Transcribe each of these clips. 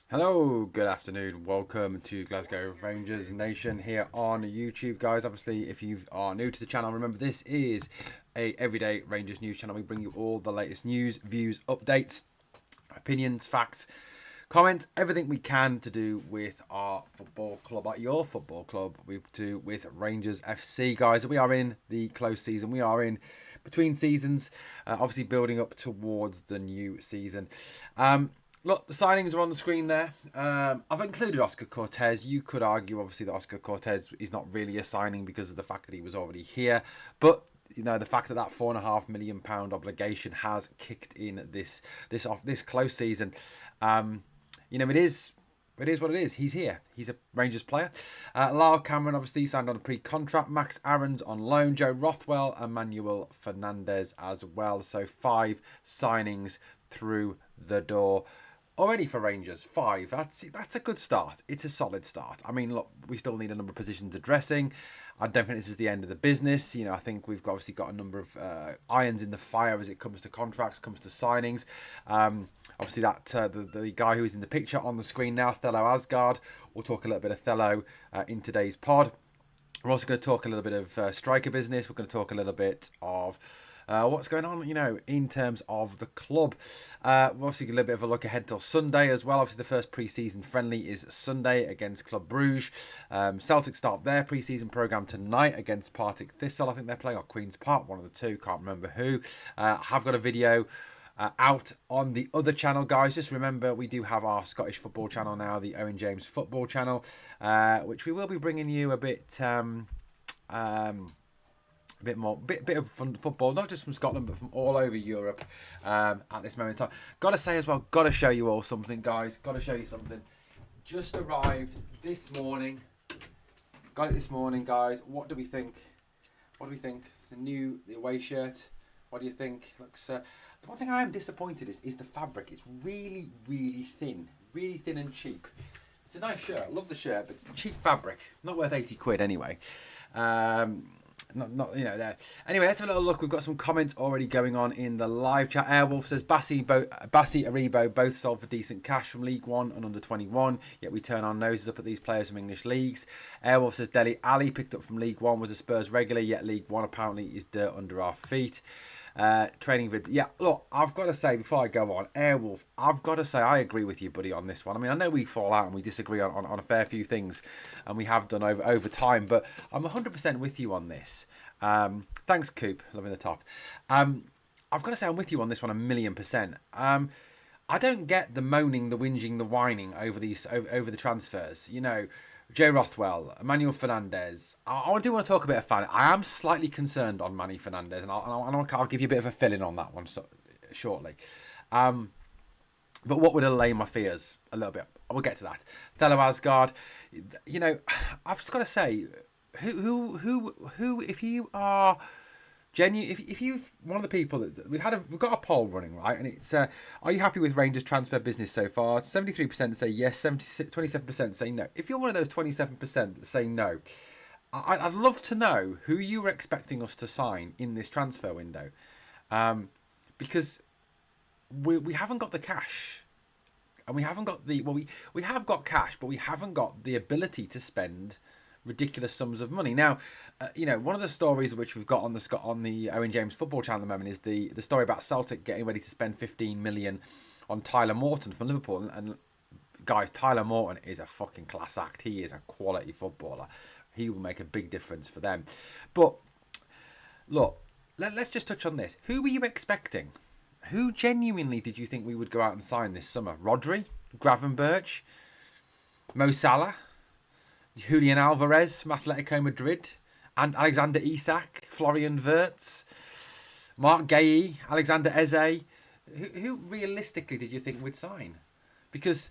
Hello, good afternoon. Welcome to Glasgow Rangers Nation here on YouTube, guys. Obviously, if you are new to the channel, remember this is a everyday Rangers news channel. We bring you all the latest news, views, updates, opinions, facts, comments, everything we can to do with our football club, your football club. We do with Rangers FC, guys. We are in the close season. We are in between seasons, obviously building up towards the new season. Look, the signings are on the screen there. I've included Oscar Cortez. You could argue, obviously, that Oscar Cortez is not really a signing because of the fact that he was already here. But, you know, the fact that that £4.5 million obligation has kicked in this close season, you know, it is what it is. He's here. He's a Rangers player. Lyle Cameron, obviously, signed on a pre-contract. Max Aarons on loan. Joe Rothwell and Manuel Fernandez as well. So 5 signings through the door. Already for Rangers, 5. That's a good start. It's a solid start. I mean, look, we still need a number of positions addressing. I don't think this is the end of the business. You know, I think we've obviously got a number of irons in the fire as it comes to contracts, comes to signings. Obviously, that the guy who is in the picture on the screen now, Thello Asgard. We'll talk a little bit of Thello in today's pod. We're also going to talk a little bit of striker business. We're going to talk a little bit of what's going on, you know, in terms of the club. We're obviously a little bit of a look ahead till Sunday as well. Obviously, the first pre-season friendly is Sunday against Club Bruges. Celtic start their pre-season programme tonight against Partick Thistle. I think they're playing at Queen's Park, one of the two, can't remember who. I have got a video out on the other channel, guys. Just remember, we do have our Scottish football channel now, the Owen James Football Channel, which we will be bringing you a bit... a bit of fun football, not just from Scotland, but from all over Europe at this moment in time. Got to say as well, got to show you all something, guys. Got to show you something. Just arrived this morning. Got it this morning, guys. What do we think? What do we think? It's the away shirt. What do you think? Looks. The one thing I am disappointed is the fabric. It's really, really thin and cheap. It's a nice shirt. I love the shirt, but it's cheap fabric. Not worth 80 quid anyway. Not you know there. Anyway, let's have a little look. We've got some comments already going on in the live chat. Airwolf says Bassi Aribo both sold for decent cash from League One and under 21. Yet we turn our noses up at these players from English leagues. Airwolf says Dele Ali picked up from League One was a Spurs regular. Yet League One apparently is dirt under our feet. Training vid. Yeah, look, I've got to say before I go on, Airwolf, I've got to say I agree with you, buddy, on this one. I mean, I know we fall out and we disagree on a fair few things, and we have done over time, but I'm 100% with you on this. Thanks, Coop, loving the top. I've got to say I'm with you on this one 1,000,000%. I don't get the moaning, the whinging, the whining over the transfers. You know, Joe Rothwell, Emmanuel Fernandez. I do want to talk a bit of fan. I am slightly concerned on Manny Fernandez, and I'll give you a bit of a fill-in on that one shortly. But what would allay my fears a little bit? We'll get to that. Thello Asgard. You know, I've just got to say, who, if you are genuine, if you've one of the people that we've got a poll running, right, and it's are you happy with Rangers transfer business so far? 73% say yes, 27% say no. If you're one of those 27% that say no, I'd love to know who you were expecting us to sign in this transfer window, because we haven't got the cash, and we haven't got we have got cash, but we haven't got the ability to spend ridiculous sums of money. Now, you know, one of the stories which we've got on the Owen James Football Channel at the moment is the story about Celtic getting ready to spend 15 million on Tyler Morton from Liverpool. And guys, Tyler Morton is a fucking class act. He is a quality footballer. He will make a big difference for them. But look, let's just touch on this. Who were you expecting? Who genuinely did you think we would go out and sign this summer? Rodri, Gravenberch, Mo Salah, Julian Alvarez from Atletico Madrid, and Alexander Isak, Florian Wirtz, Mark Guéhi, Alexander Eze. Who realistically did you think we'd sign? Because,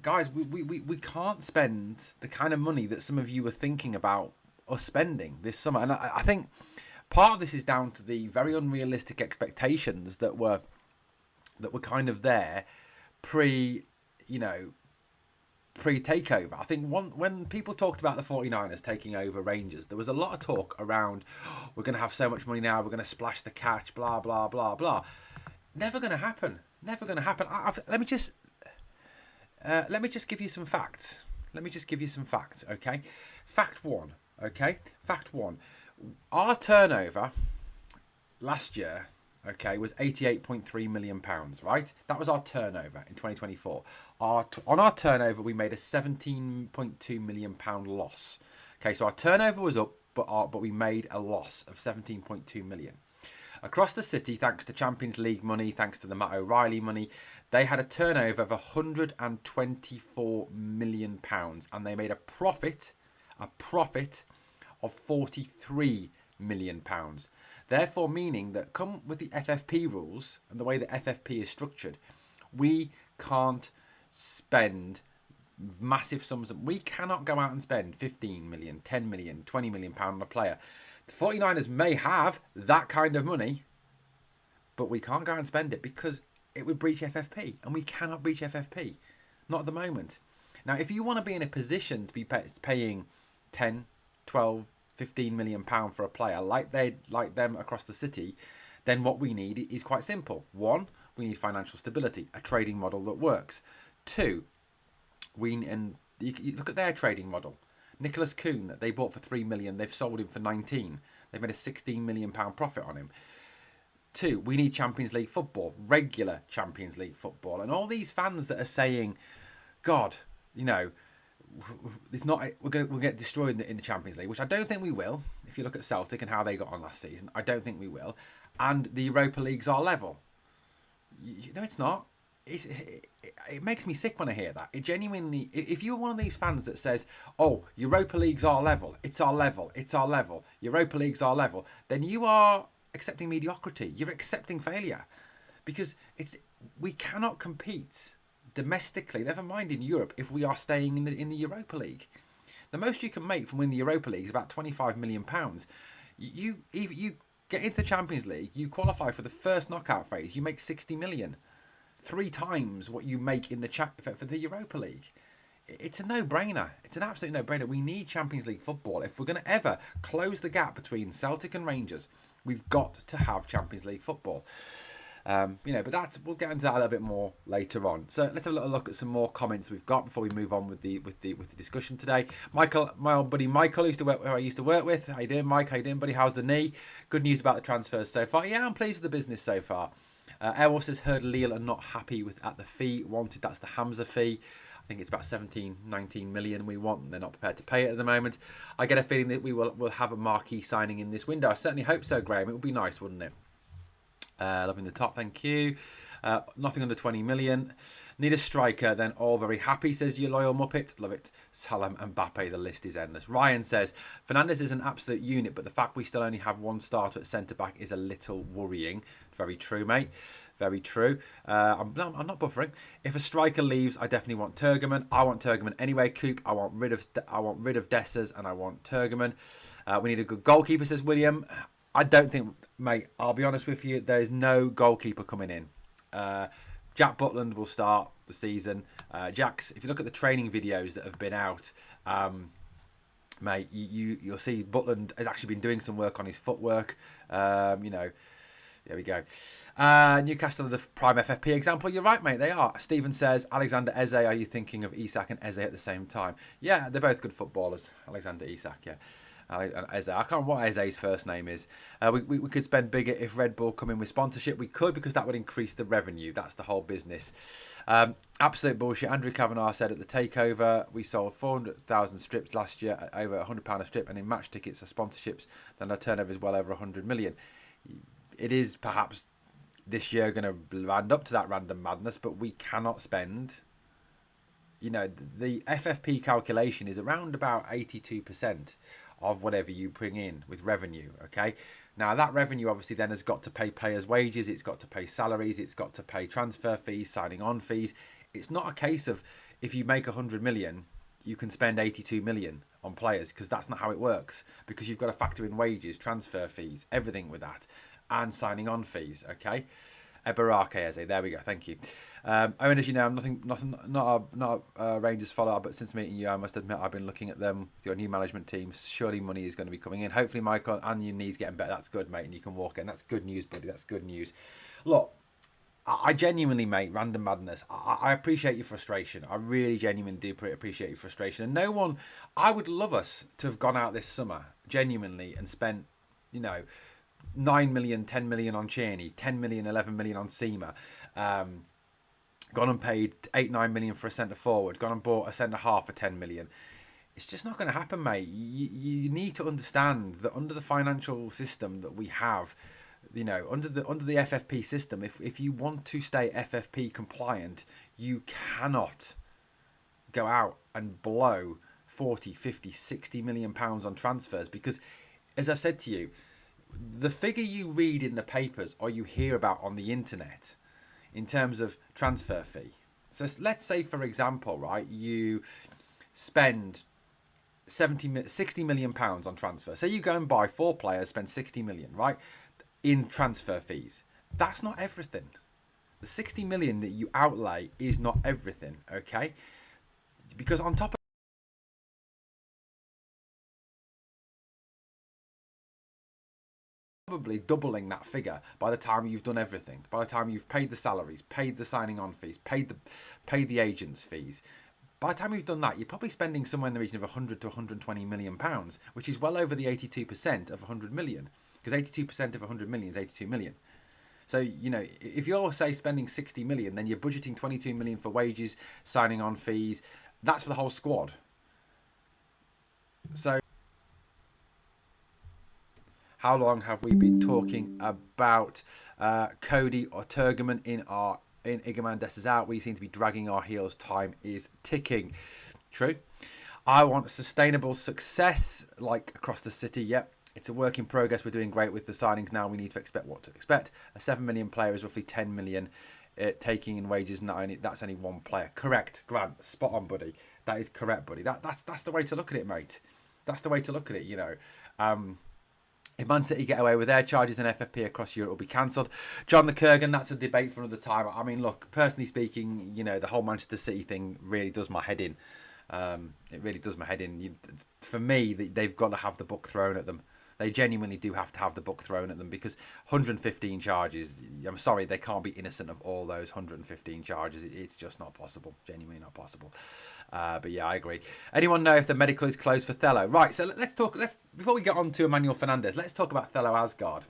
guys, we can't spend the kind of money that some of you were thinking about us spending this summer. And I think part of this is down to the very unrealistic expectations that were kind of there pre-takeover. I think when people talked about the 49ers taking over Rangers, there was a lot of talk around, oh, we're going to have so much money now, we're going to splash the cash, blah, blah, blah, blah. Never going to happen. Never going to happen. Let me just... Let me just give you some facts. Okay? Fact one. Okay? Fact one. Our turnover last year, okay, was £88.3 million, right? That was our turnover in 2024. On our turnover, we made a £17.2 million loss. Okay, so our turnover was up, but we made a loss of 17.2 million. Across the city, thanks to Champions League money, thanks to the Matt O'Reilly money, they had a turnover of £124 million, and they made a profit of £43 million. Therefore, meaning that come with the FFP rules and the way the FFP is structured, we can't spend massive sums. We cannot go out and spend 15 million, 10 million, 20 million pound on a player. The 49ers may have that kind of money, but we can't go out and spend it because it would breach FFP, and we cannot breach FFP. Not at the moment. Now, if you want to be in a position to be paying 10, 12, 15 million pound for a player like them across the city, then what we need is quite simple. One, we need financial stability, a trading model that works. Two, you look at their trading model. Nicholas Kuhn, that they bought for 3 million, they've sold him for 19. They've made a 16 million pound profit on him. Two, we need Champions League football, regular Champions League football, and all these fans that are saying, God, it's not. We'll get destroyed in the Champions League, which I don't think we will. If you look at Celtic and how they got on last season, I don't think we will. And the Europa Leagues are level. No, it's not. It makes me sick when I hear that. It genuinely. If you're one of these fans that says, "Oh, Europa Leagues are level. It's our level. It's our level. Europa Leagues are level," then you are accepting mediocrity. You're accepting failure, because we cannot compete domestically, never mind in Europe, if we are staying in the Europa League. The most you can make from winning the Europa League is about £25 million. You get into the Champions League, you qualify for the first knockout phase, you make 60 million, 3 times what you make in for the Europa League. It's a no-brainer. It's an absolute no-brainer. We need Champions League football. If we're going to ever close the gap between Celtic and Rangers, we've got to have Champions League football. But we'll get into that a little bit more later on. So let's have a little look at some more comments we've got before we move on with the discussion today. Michael, my old buddy Michael, who I used to work with. How you doing, Mike? How you doing, buddy? How's the knee? Good news about the transfers so far. Yeah, I'm pleased with the business so far. Airwolf says heard Lille are not happy at the fee wanted. That's the Hamza fee. I think it's about 19 million we want, and they're not prepared to pay it at the moment. I get a feeling that we'll have a marquee signing in this window. I certainly hope so, Graham. It would be nice, wouldn't it? Loving the top, thank you. Nothing under 20 million. Need a striker, then all very happy, says your loyal Muppet. Love it. Salam and Mbappe, the list is endless. Ryan says, Fernandes is an absolute unit, but the fact we still only have one starter at centre-back is a little worrying. Very true, mate. Very true. I'm not buffering. If a striker leaves, I definitely want Turgeman. I want Turgeman anyway. Coop, I want rid of Dessers, and I want Turgeman. We need a good goalkeeper, says William. I don't think, mate, I'll be honest with you, there is no goalkeeper coming in. Jack Butland will start the season. Jack's, if you look at the training videos that have been out, mate, you'll see Butland has actually been doing some work on his footwork. There we go. Newcastle are the prime FFP example. You're right, mate, they are. Stephen says, Alexander Eze, are you thinking of Isak and Eze at the same time? Yeah, they're both good footballers. Alexander Isak, yeah. Eze. I can't remember what Eze's first name is. We could spend bigger if Red Bull come in with sponsorship. We could, because that would increase the revenue. That's the whole business. Absolute bullshit. Andrew Kavanagh said at the takeover, we sold 400,000 strips last year at over £100 a strip, and in match tickets or sponsorships, then our turnover is well over 100 million. It is perhaps this year going to land up to that random madness, but we cannot spend. The FFP calculation is around about 82% of whatever you bring in with revenue, okay? Now, that revenue obviously then has got to pay players' wages, it's got to pay salaries, it's got to pay transfer fees, signing on fees. It's not a case of if you make 100 million, you can spend 82 million on players, because that's not how it works, because you've got to factor in wages, transfer fees, everything with that, and signing on fees, okay? Ebarake Eze, there we go, thank you. Owen, as you know, I'm not a Rangers follower, but since meeting you, I must admit I've been looking at them with your new management team. Surely money is going to be coming in. Hopefully, Michael, and your knees getting better. That's good, mate, and you can walk in. That's good news, buddy. That's good news. Look, I genuinely, mate, random madness. I appreciate your frustration. I really genuinely do appreciate your frustration. And no one, I would love us to have gone out this summer, genuinely, and spent, you know, 9 million, 10 million on Tierney, 10 million, 11 million on Seamer. Gone and paid 8, 9 million for a centre forward. Gone and bought a centre half for 10 million. It's just not going to happen, mate. You need to understand that under the financial system that we have, you know, under the FFP system, if you want to stay FFP compliant, you cannot go out and blow 40, 50, 60 million pounds on transfers, because, as I've said to you, the figure you read in the papers or you hear about on the internet in terms of transfer fee. So let's say, for example, right, you spend 60 million pounds on transfer. So you go and buy 4 players, spend 60 million, right, in transfer fees. That's not everything. The 60 million that you outlay is not everything, okay? Because on top of probably doubling that figure by the time you've done everything, by the time you've paid the salaries, paid the signing on fees, paid the agents' fees. By the time you've done that, you're probably spending somewhere in the region of 100 to 120 million pounds, which is well over the 82% of 100 million, because 82% of 100 million is 82 million. So, you know, if you're, say, spending 60 million, then you're budgeting 22 million for wages, signing on fees. That's for the whole squad. So how long have we been talking about Cody or Turgeman in Igaman Dessa's out? We seem to be dragging our heels. Time is ticking. True. I want sustainable success, like across the city. Yep. It's a work in progress. We're doing great with the signings now. We need to expect what to expect. A 7 million player is roughly 10 million. Taking in wages, that's only one player. Correct, Grant. Spot on, buddy. That is correct, buddy. That's the way to look at it, mate. That's the way to look at it, you know. If Man City get away with their charges and FFP across Europe will be cancelled. John the Kurgan, that's a debate for another time. I mean, look, personally speaking, you know, the whole Manchester City thing really does my head in. It really does my head in. For me, they've got to have the book thrown at them. They genuinely do have to have the book thrown at them, because 115 charges, I'm sorry, they can't be innocent of all those 115 charges. It's just not possible. Genuinely not possible. But yeah, I agree. Anyone know if the medical is closed for Thello? Right, so before we get on to Emmanuel Fernandez, let's talk about Thello Asgard.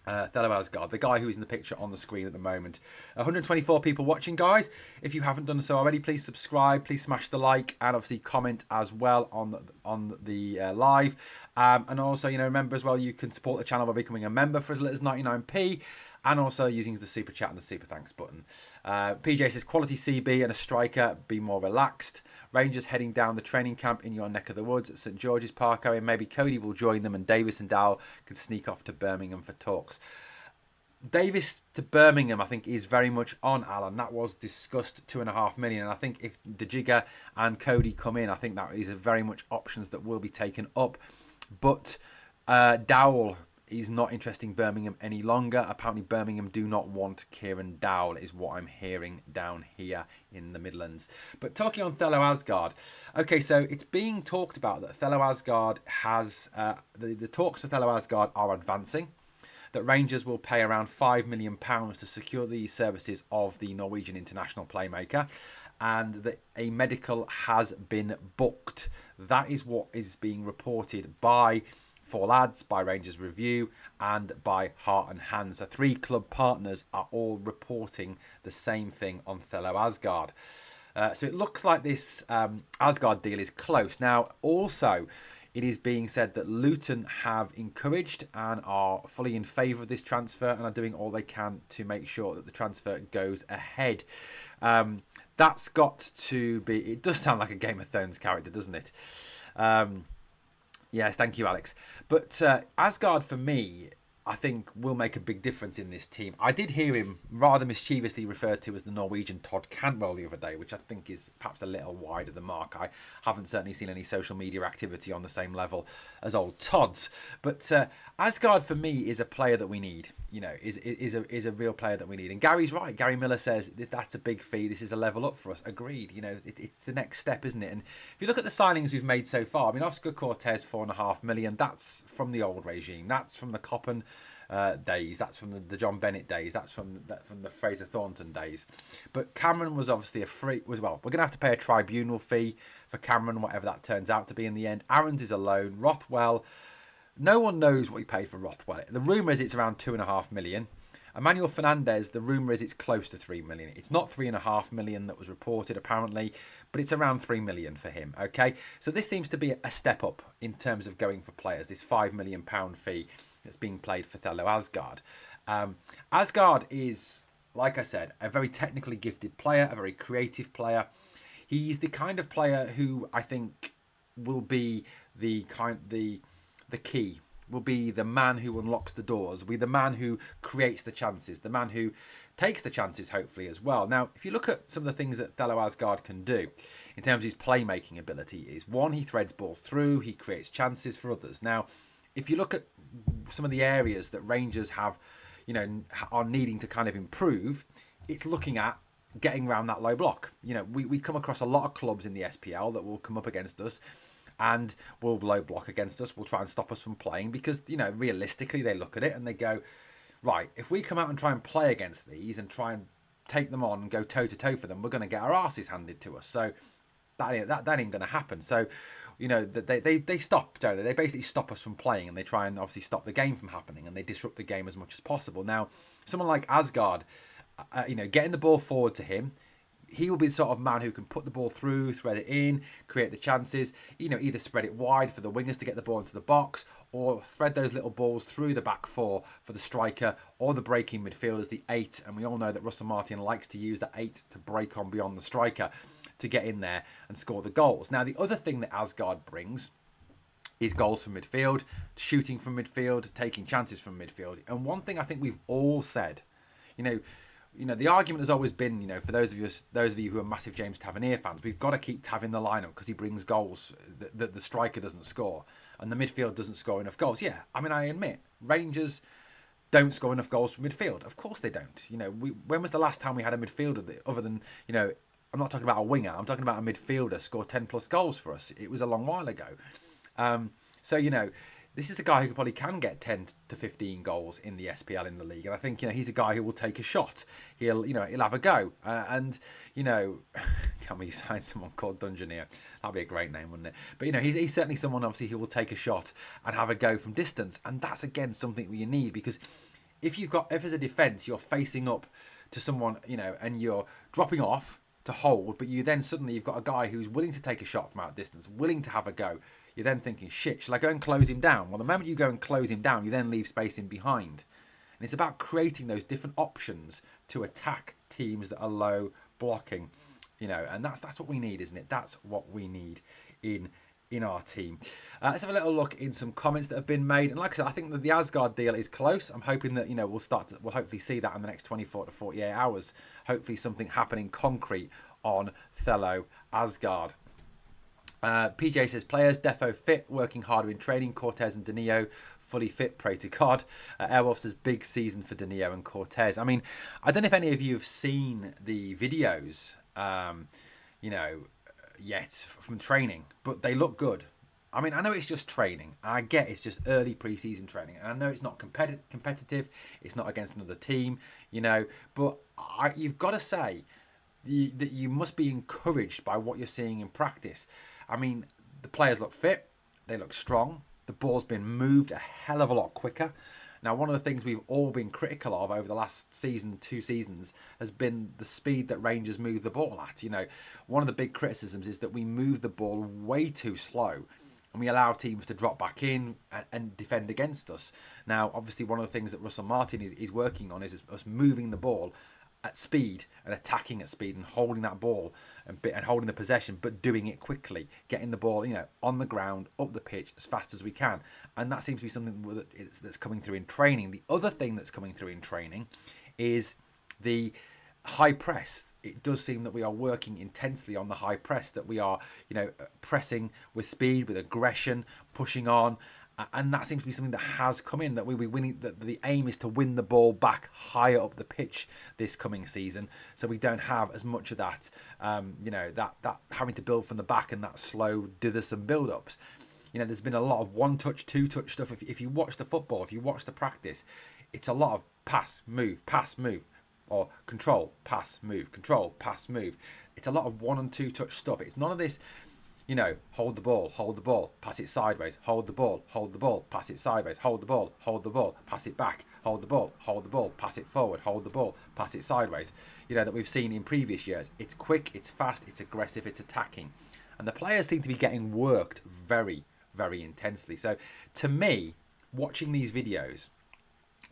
The guy who's in the picture on the screen at the moment. 124 people watching, guys. If you haven't done so already, please subscribe, please smash the like, and obviously comment as well on the live. And also, you know, remember as well, you can support the channel by becoming a member for as little as 99p, and also using the super chat and the super thanks button. PJ says, quality CB and a striker, be more relaxed. Rangers heading down the training camp in your neck of the woods at St George's Park area. Maybe Cody will join them and Davis and Dow can sneak off to Birmingham for talks. Davis to Birmingham, I think, is very much on, Alan. That was discussed, 2.5 million. And I think if De Giga and Cody come in, I think that is very much options that will be taken up. But Dowell is not interested in Birmingham any longer. Apparently Birmingham do not want Kieran Dowell, is what I'm hearing down here in the Midlands. But talking on Thello Asgard, okay, so it's being talked about that Thello Asgard has the talks for Thello Asgard are advancing, that Rangers will pay around £5 million to secure the services of the Norwegian international playmaker, and that a medical has been booked. That is what is being reported by Four Lads, by Rangers Review, and by Heart and Hand. So 3 club partners are all reporting the same thing on Thello Asgard. So it looks like this Asgard deal is close. Now, also, it is being said that Luton have encouraged and are fully in favour of this transfer and are doing all they can to make sure that the transfer goes ahead. That's got to be... It does sound like a Game of Thrones character, doesn't it? Yes, thank you, Alex. But Asgard, for me, I think will make a big difference in this team. I did hear him rather mischievously referred to as the Norwegian Todd Cantwell the other day, which I think is perhaps a little wide of the mark. I haven't certainly seen any social media activity on the same level as old Todd's. But Asgard, for me, is a player that we need. You know, is a real player that we need. And Gary's right. Gary Miller says that's a big fee. This is a level up for us. Agreed. You know, it's the next step, isn't it? And if you look at the signings we've made so far, I mean, Oscar Cortez, 4.5 million. That's from the old regime. That's from the Coppen days. That's from the John Bennett days. That's from the Fraser Thornton days. But Cameron was obviously we're going to have to pay a tribunal fee for Cameron, whatever that turns out to be in the end. Aarons is a loan. Rothwell, no one knows what he paid for Rothwell. The rumour is it's around 2.5 million. Emmanuel Fernandez, the rumour is it's close to 3 million. It's not 3.5 million that was reported apparently, but it's around 3 million for him. Okay, so this seems to be a step up in terms of going for players. This £5 million fee that's being played for Thelo Asgard. Asgard is, like I said, a very technically gifted player, a very creative player. He's the kind of player who I think will be the key. Will be the man who unlocks the doors, will be the man who creates the chances, the man who takes the chances, hopefully, as well. Now, if you look at some of the things that Thelo Asgard can do in terms of his playmaking ability, is one, he threads balls through, he creates chances for others. Now, if you look at some of the areas that Rangers have, are needing to kind of improve, it's looking at getting around that low block. We come across a lot of clubs in the SPL that will come up against us and will low block against us, will try and stop us from playing because, realistically they look at it and they go, right, if we come out and try and play against these and try and take them on and go toe-to-toe for them, we're going to get our asses handed to us. So that ain't going to happen. So, they stop, don't they? They basically stop us from playing and they try and obviously stop the game from happening and they disrupt the game as much as possible. Now, someone like Asgard, getting the ball forward to him, he will be the sort of man who can put the ball through, thread it in, create the chances, either spread it wide for the wingers to get the ball into the box or thread those little balls through the back four for the striker or the breaking midfielders, the 8. And we all know that Russell Martin likes to use the 8 to break on beyond the striker to get in there and score the goals. Now, the other thing that Asgard brings is goals from midfield, shooting from midfield, taking chances from midfield. And one thing I think we've all said, the argument has always been, for those of you who are massive James Tavernier fans, we've got to keep Tav in the lineup because he brings goals that the striker doesn't score and the midfield doesn't score enough goals. Yeah, I admit, Rangers don't score enough goals from midfield. Of course they don't. When was the last time we had a midfielder other than, I'm not talking about a winger, I'm talking about a midfielder score 10 plus goals for us. It was a long while ago. This is a guy who probably can get 10 to 15 goals in the SPL in the league. And I think, he's a guy who will take a shot. He'll have a go. Can we sign someone called Dungeoneer? That'd be a great name, wouldn't it? But, he's certainly someone, obviously, who will take a shot and have a go from distance. And that's, again, something you need because if as a defence, you're facing up to someone, and you're dropping off to hold, but you've got a guy who's willing to take a shot from out distance, willing to have a go. You're then thinking, shit, shall I go and close him down? Well, the moment you go and close him down, you then leave space in behind. And it's about creating those different options to attack teams that are low blocking, and that's what we need, isn't it? That's what we need in our team. Let's have a little look in some comments that have been made. And like I said, I think that the Asgard deal is close. I'm hoping that, we'll hopefully see that in the next 24 to 48 hours. Hopefully something happening concrete on Thelo Asgard. PJ says, players, defo fit, working harder in training, Cortez and Danilo fully fit, pray to God. Airwolf says, big season for Danilo and Cortez. I don't know if any of you have seen the videos, yet from training, but they look good. I know it's just training. I get it's just early pre-season training. And I know it's not competitive. It's not against another team, but you've got to say that you must be encouraged by what you're seeing in practice. The players look fit. They look strong. The ball's been moved a hell of a lot quicker. Now, one of the things we've all been critical of over the last season, 2 seasons, has been the speed that Rangers move the ball at. One of the big criticisms is that we move the ball way too slow and we allow teams to drop back in and defend against us. Now, obviously, one of the things that Russell Martin is working on is us moving the ball at speed and attacking at speed and holding that ball and holding the possession, but doing it quickly, getting the ball, on the ground, up the pitch as fast as we can. And that seems to be something that's coming through in training. The other thing that's coming through in training is the high press. It does seem that we are working intensely on the high press, that we are, pressing with speed, with aggression, pushing on. And that seems to be something that has come in, that we'll be winning. That the aim is to win the ball back higher up the pitch this coming season, so we don't have as much of that, that having to build from the back and that slow dithersome build-ups. You know, there's been a lot of one-touch, two-touch stuff. If you watch the football, if you watch the practice, it's a lot of pass, move, or control, pass, move, control, pass, move. It's a lot of one and two touch stuff. It's none of this, you know, hold the ball, pass it sideways, hold the ball, pass it sideways, hold the ball, pass it back, hold the ball, pass it forward, hold the ball, pass it sideways. You know, that we've seen in previous years. It's quick, it's fast, it's aggressive, it's attacking. And the players seem to be getting worked very, very intensely. So to me, watching these videos,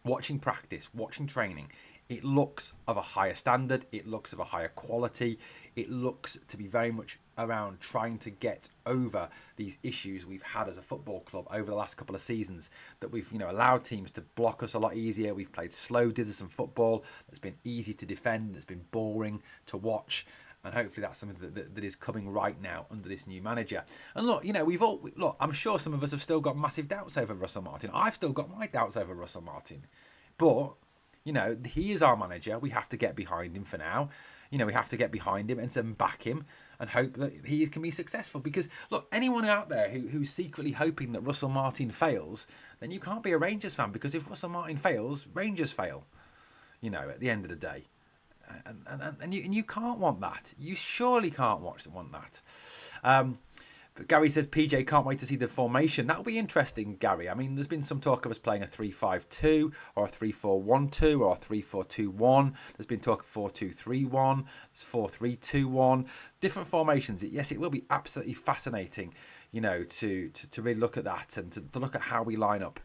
watching practice, watching training, it looks of a higher standard, it looks of a higher quality, it looks to be very much around trying to get over these issues we've had as a football club over the last couple of seasons, that we've, you know, allowed teams to block us a lot easier. We've played slow Didderson football that's been easy to defend, that's been boring to watch. And hopefully that's something that is coming right now under this new manager. And look, you know, look, I'm sure some of us have still got massive doubts over Russell Martin. I've still got my doubts over Russell Martin. But, you know, he is our manager. We have to get behind him for now. You know, we have to get behind him and then back him and hope that he can be successful. Because, look, anyone out there who's secretly hoping that Russell Martin fails, then you can't be a Rangers fan. Because if Russell Martin fails, Rangers fail, you know, at the end of the day. And you can't want that. You surely can't want that. But Gary says, PJ can't wait to see the formation. That'll be interesting, Gary. I mean, there's been some talk of us playing a 3-5-2 or a 3-4-1-2 or a 3-4-2-1. There's been talk of 4-2-3-1. There's 4-3-2-1. Different formations. Yes, it will be absolutely fascinating, you know, to really look at that and to look at how we line up.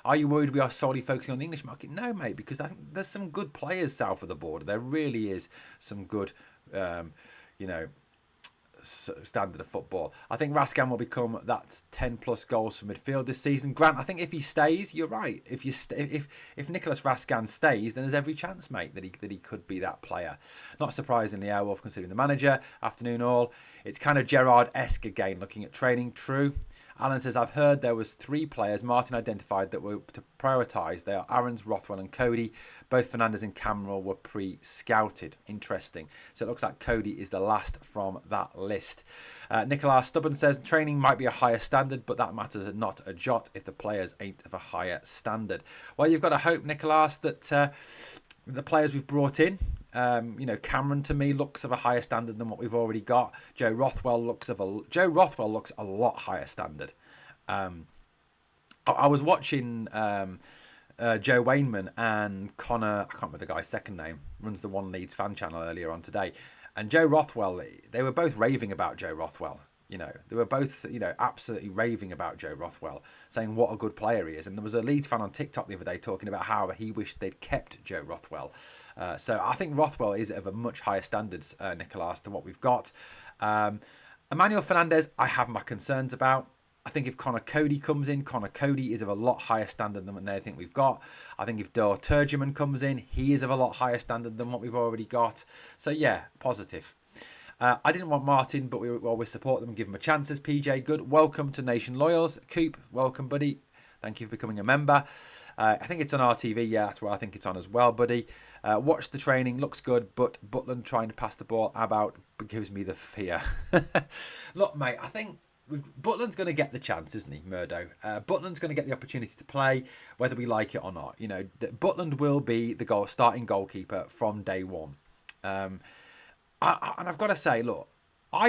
Are you worried we are solely focusing on the English market? No, mate, because I think there's some good players south of the border. There really is some good, you know, standard of football. I think Raskan will become that 10 plus goals from midfield this season. Grant, I think if he stays, you're right. If Nicholas Raskan stays, then there's every chance, mate, that he could be that player. Not surprisingly, Airwolf considering the manager. Afternoon all. It's kind of Gerrard-esque again, looking at training. True. Alan says, I've heard there was 3 players Martin identified that were to prioritise. They are Aarons, Rothwell and Cody. Both Fernandez and Cameron were pre-scouted. Interesting. So it looks like Cody is the last from that list. Nicolas Stubborn says, training might be a higher standard, but that matters not a jot if the players ain't of a higher standard. Well, you've got to hope, Nicolas, that the players we've brought in, you know, Cameron to me looks of a higher standard than what we've already got. Joe Rothwell looks a lot higher standard. I was watching Joe Wainman and Connor, I can't remember the guy's second name, runs the One Leeds fan channel earlier on today. And Joe Rothwell, they were both raving about Joe Rothwell. You know, they were both, you know, absolutely raving about Joe Rothwell, saying what a good player he is. And there was a Leeds fan on TikTok the other day talking about how he wished they'd kept Joe Rothwell. So I think Rothwell is of a much higher standards, Nicolas, than what we've got. Emmanuel Fernandez, I have my concerns about. I think if Connor Cody comes in, Connor Cody is of a lot higher standard than anything we've got. I think if Dor Turgeman comes in, he is of a lot higher standard than what we've already got. So yeah, positive. I didn't want Martin, but we always support them and give them a chance. As PJ Good, welcome to Nation Loyals. Coop, welcome, buddy. Thank you for becoming a member. I think it's on RTV. Yeah, that's where I think it's on as well, buddy. Watch the training. Looks good, but Butland trying to pass the ball about gives me the fear. Look, mate, I think Butland's going to get the chance, isn't he, Murdo? Butland's going to get the opportunity to play, whether we like it or not. You know, Butland will be the starting goalkeeper from day one. And I've got to say, look, I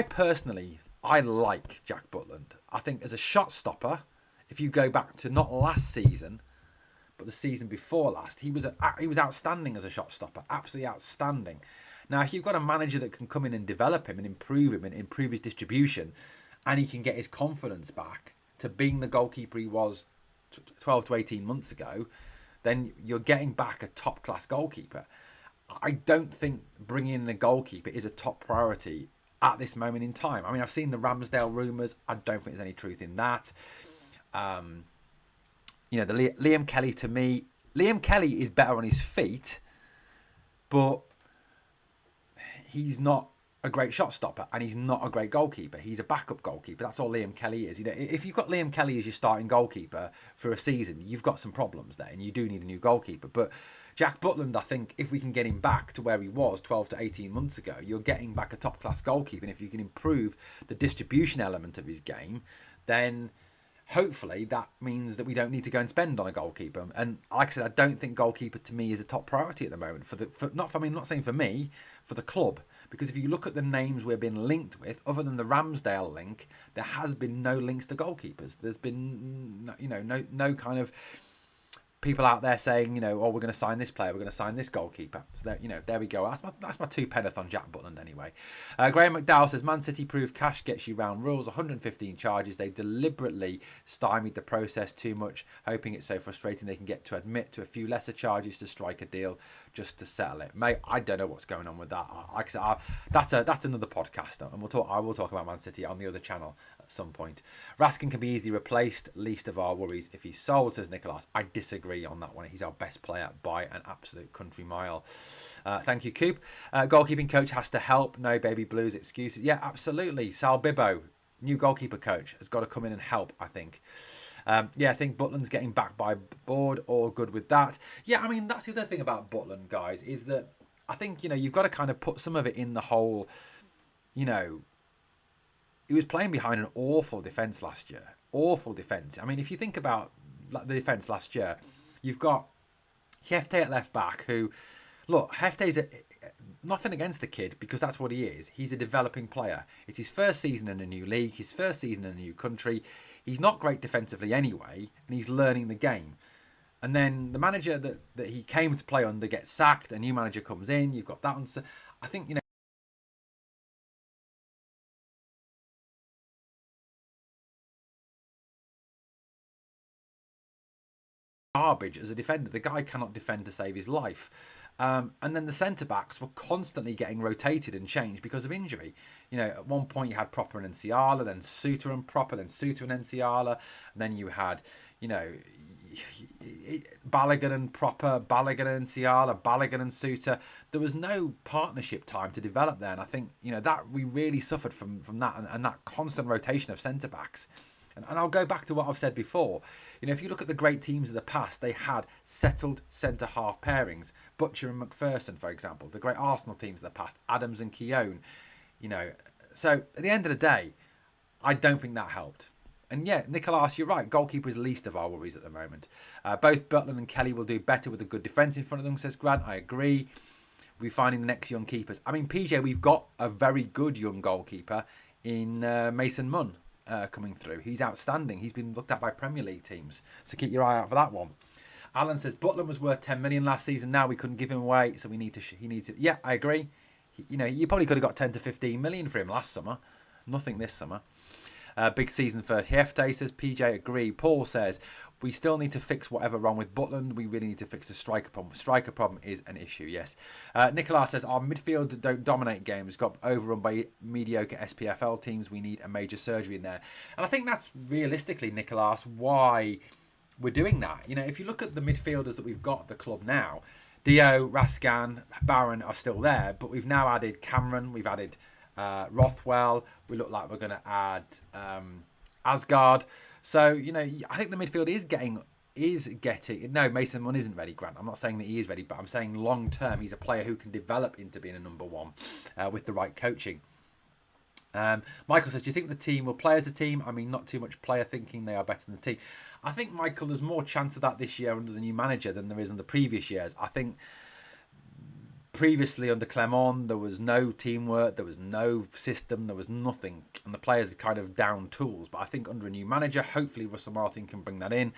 like Jack Butland. I think as a shot stopper, if you go back to not last season, but the season before last, he was outstanding as a shot stopper, absolutely outstanding. Now, if you've got a manager that can come in and develop him and improve his distribution, and he can get his confidence back to being the goalkeeper he was 12 to 18 months ago, then you're getting back a top-class goalkeeper. I don't think bringing in a goalkeeper is a top priority at this moment in time. I mean, I've seen the Ramsdale rumours. I don't think there's any truth in that. You know, the Liam Kelly, to me, Liam Kelly is better on his feet, but he's not a great shot stopper and he's not a great goalkeeper. He's a backup goalkeeper. That's all Liam Kelly is. You know, if you've got Liam Kelly as your starting goalkeeper for a season, you've got some problems there and you do need a new goalkeeper. But Jack Butland, I think if we can get him back to where he was 12 to 18 months ago, you're getting back a top class goalkeeper. And if you can improve the distribution element of his game, then hopefully that means that we don't need to go and spend on a goalkeeper. And like I said, I don't think goalkeeper to me is a top priority at the moment. Not saying for me, for the club. Because if you look at the names we're being linked with, other than the Ramsdale link, there has been no links to goalkeepers. There's been no kind of people out there saying, oh, we're going to sign this player, we're going to sign this goalkeeper. So there we go. That's my two penneth on Jack Butland anyway. Graham McDowell says, Man City proved cash gets you round rules. 115 charges. They deliberately stymied the process too much, hoping it's so frustrating they can get to admit to a few lesser charges to strike a deal just to settle it. Mate, I don't know what's going on with that. Like I said, that's another podcast, and I will talk about Man City on the other channel at some point. Raskin can be easily replaced. Least of our worries if he's sold, says Nicholas. I disagree on that one. He's our best player by an absolute country mile. Thank you, Coop. Goalkeeping coach has to help. No baby blues excuses. Yeah, absolutely. Sal Bibbo, new goalkeeper coach, has got to come in and help, I think. I think Butland's getting backed by board. All good with that. Yeah, I mean, that's the other thing about Butland, guys, is that I think, you've got to kind of put some of it in the whole, he was playing behind an awful defence last year. Awful defence. I mean, if you think about the defence last year, you've got Hefte at left back, who, look, Hefte's nothing against the kid, because that's what he is. He's a developing player. It's his first season in a new league, his first season in a new country. He's not great defensively anyway, and he's learning the game. And then the manager that he came to play under gets sacked, a new manager comes in, you've got that one. So I think, garbage as a defender. The guy cannot defend to save his life. And then the centre-backs were constantly getting rotated and changed because of injury. At one point you had Proper and Nsiala, then Suter and Proper, then Suter and Nsiala, and then you had, Balogun and Proper, Balogun and Nsiala, Balogun and Suter. There was no partnership time to develop there, and I think, that we really suffered from that and that constant rotation of centre-backs. And I'll go back to what I've said before. If you look at the great teams of the past, they had settled centre-half pairings. Butcher and McPherson, for example. The great Arsenal teams of the past. Adams and Keown. So at the end of the day, I don't think that helped. And yeah, Nicolas, you're right. Goalkeeper is the least of our worries at the moment. Both Butland and Kelly will do better with a good defence in front of them, says Grant. I agree. We're finding the next young keepers. I mean, PJ, we've got a very good young goalkeeper in Mason Munn. Coming through. He's outstanding. He's been looked at by Premier League teams. So keep your eye out for that one. Alan says, Butland was worth 10 million last season. Now we couldn't give him away, so he needs to. Yeah, I agree. You probably could have got 10 to 15 million for him last summer. Nothing this summer. Big season for Hefte, says PJ. Agree. Paul says, we still need to fix whatever wrong with Butland. We really need to fix the striker problem. Striker problem is an issue, yes. Nicolas says, our midfield don't dominate games. Got overrun by mediocre SPFL teams. We need a major surgery in there. And I think that's realistically, Nicolas, why we're doing that. If you look at the midfielders that we've got at the club now, Dio, Raskan, Barron are still there, but we've now added Cameron, we've added Rothwell. We look like we're going to add Asgard. So, I think the midfield is getting. No, Mason Munn isn't ready, Grant. I'm not saying that he is ready, but I'm saying long term, he's a player who can develop into being a number one with the right coaching. Michael says, do you think the team will play as a team? I mean, not too much player thinking they are better than the team. I think, Michael, there's more chance of that this year under the new manager than there is in the previous years. I think previously under Clement, there was no teamwork, there was no system, there was nothing, and the players are kind of down tools. But I think under a new manager, hopefully Russell Martin can bring that in,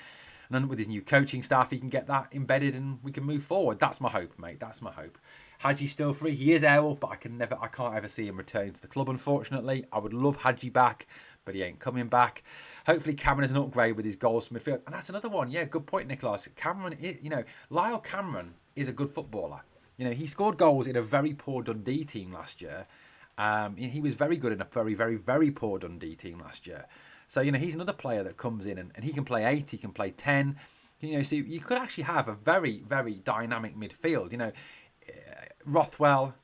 and then with his new coaching staff, he can get that embedded and we can move forward. That's my hope, mate. That's my hope. Hadji still free. He is Airwolf, but I can't ever see him returning to the club, unfortunately. I would love Hadji back, but he ain't coming back. Hopefully Cameron is an upgrade with his goals from midfield. And that's another one. Yeah, good point, Nicholas. Cameron, Lyle Cameron is a good footballer. He scored goals in a very poor Dundee team last year. He was very good in a very, very, very poor Dundee team last year. So, he's another player that comes in and he can play 8, he can play 10. So you could actually have a very, very dynamic midfield. Rothwell,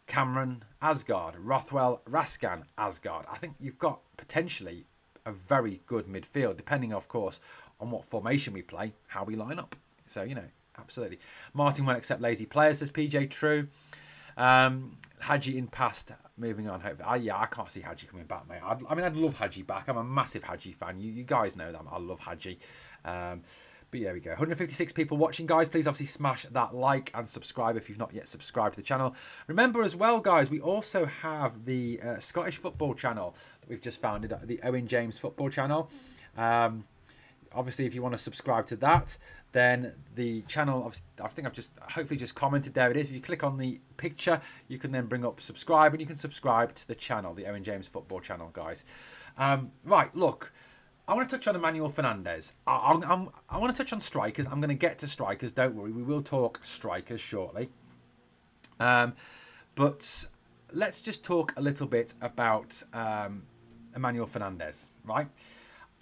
Cameron, Asgard. Rothwell, Raskan, Asgard. I think you've got potentially a very good midfield, depending, of course, on what formation we play, how we line up. So, absolutely. Martin won't accept lazy players, says PJ. True. Hadji in past, moving on. Hopefully, yeah, I can't see Hadji coming back, mate. I'd love Hadji back. I'm a massive Hadji fan. You guys know that. I love Hadji. But yeah, there we go. 156 people watching, guys. Please obviously smash that like and subscribe if you've not yet subscribed to the channel. Remember as well, guys, we also have the Scottish football channel that we've just founded, the Owen James Football Channel. Obviously, if you want to subscribe to that, then the channel, I think I've just hopefully just commented, there it is. If you click on the picture, you can then bring up subscribe, and you can subscribe to the channel, the Owen James Football Channel, guys. Right, look, I want to touch on Emmanuel Fernandez. I want to touch on strikers. I'm going to get to strikers, don't worry. We will talk strikers shortly. But let's just talk a little bit about Emmanuel Fernandez, right?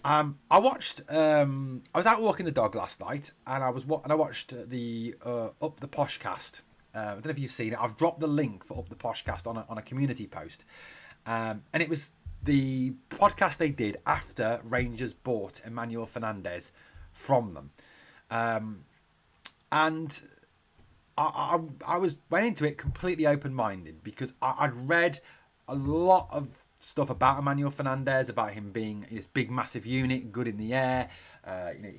I watched. I was out walking the dog last night, and I watched the Up the Poshcast. I don't know if you've seen it. I've dropped the link for Up the Poshcast on a community post, and it was the podcast they did after Rangers bought Emmanuel Fernandez from them, and I went into it completely open-minded because I'd read a lot of stuff about Emmanuel Fernandez, about him being this big, massive unit, good in the air.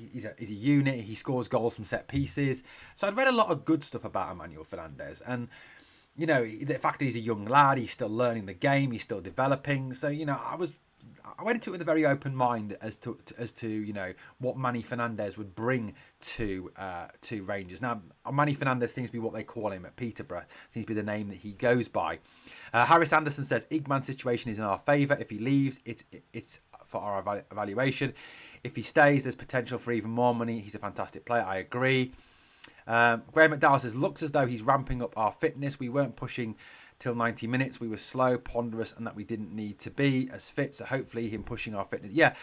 He's a unit. He scores goals from set pieces. So I'd read a lot of good stuff about Emmanuel Fernandez, and the fact that he's a young lad, he's still learning the game, he's still developing. So I went into it with a very open mind as to what Manny Fernandez would bring to Rangers. Now, Manny Fernandez seems to be what they call him at Peterborough. Seems to be the name that he goes by. Harris Anderson says Igman's situation is in our favour. If he leaves, it's for our evaluation. If he stays, there's potential for even more money. He's a fantastic player. I agree. Graham McDowell says looks as though he's ramping up our fitness. We weren't pushing till 90 minutes. We were slow, ponderous, and that we didn't need to be as fit. So hopefully him pushing our fitness. Yeah,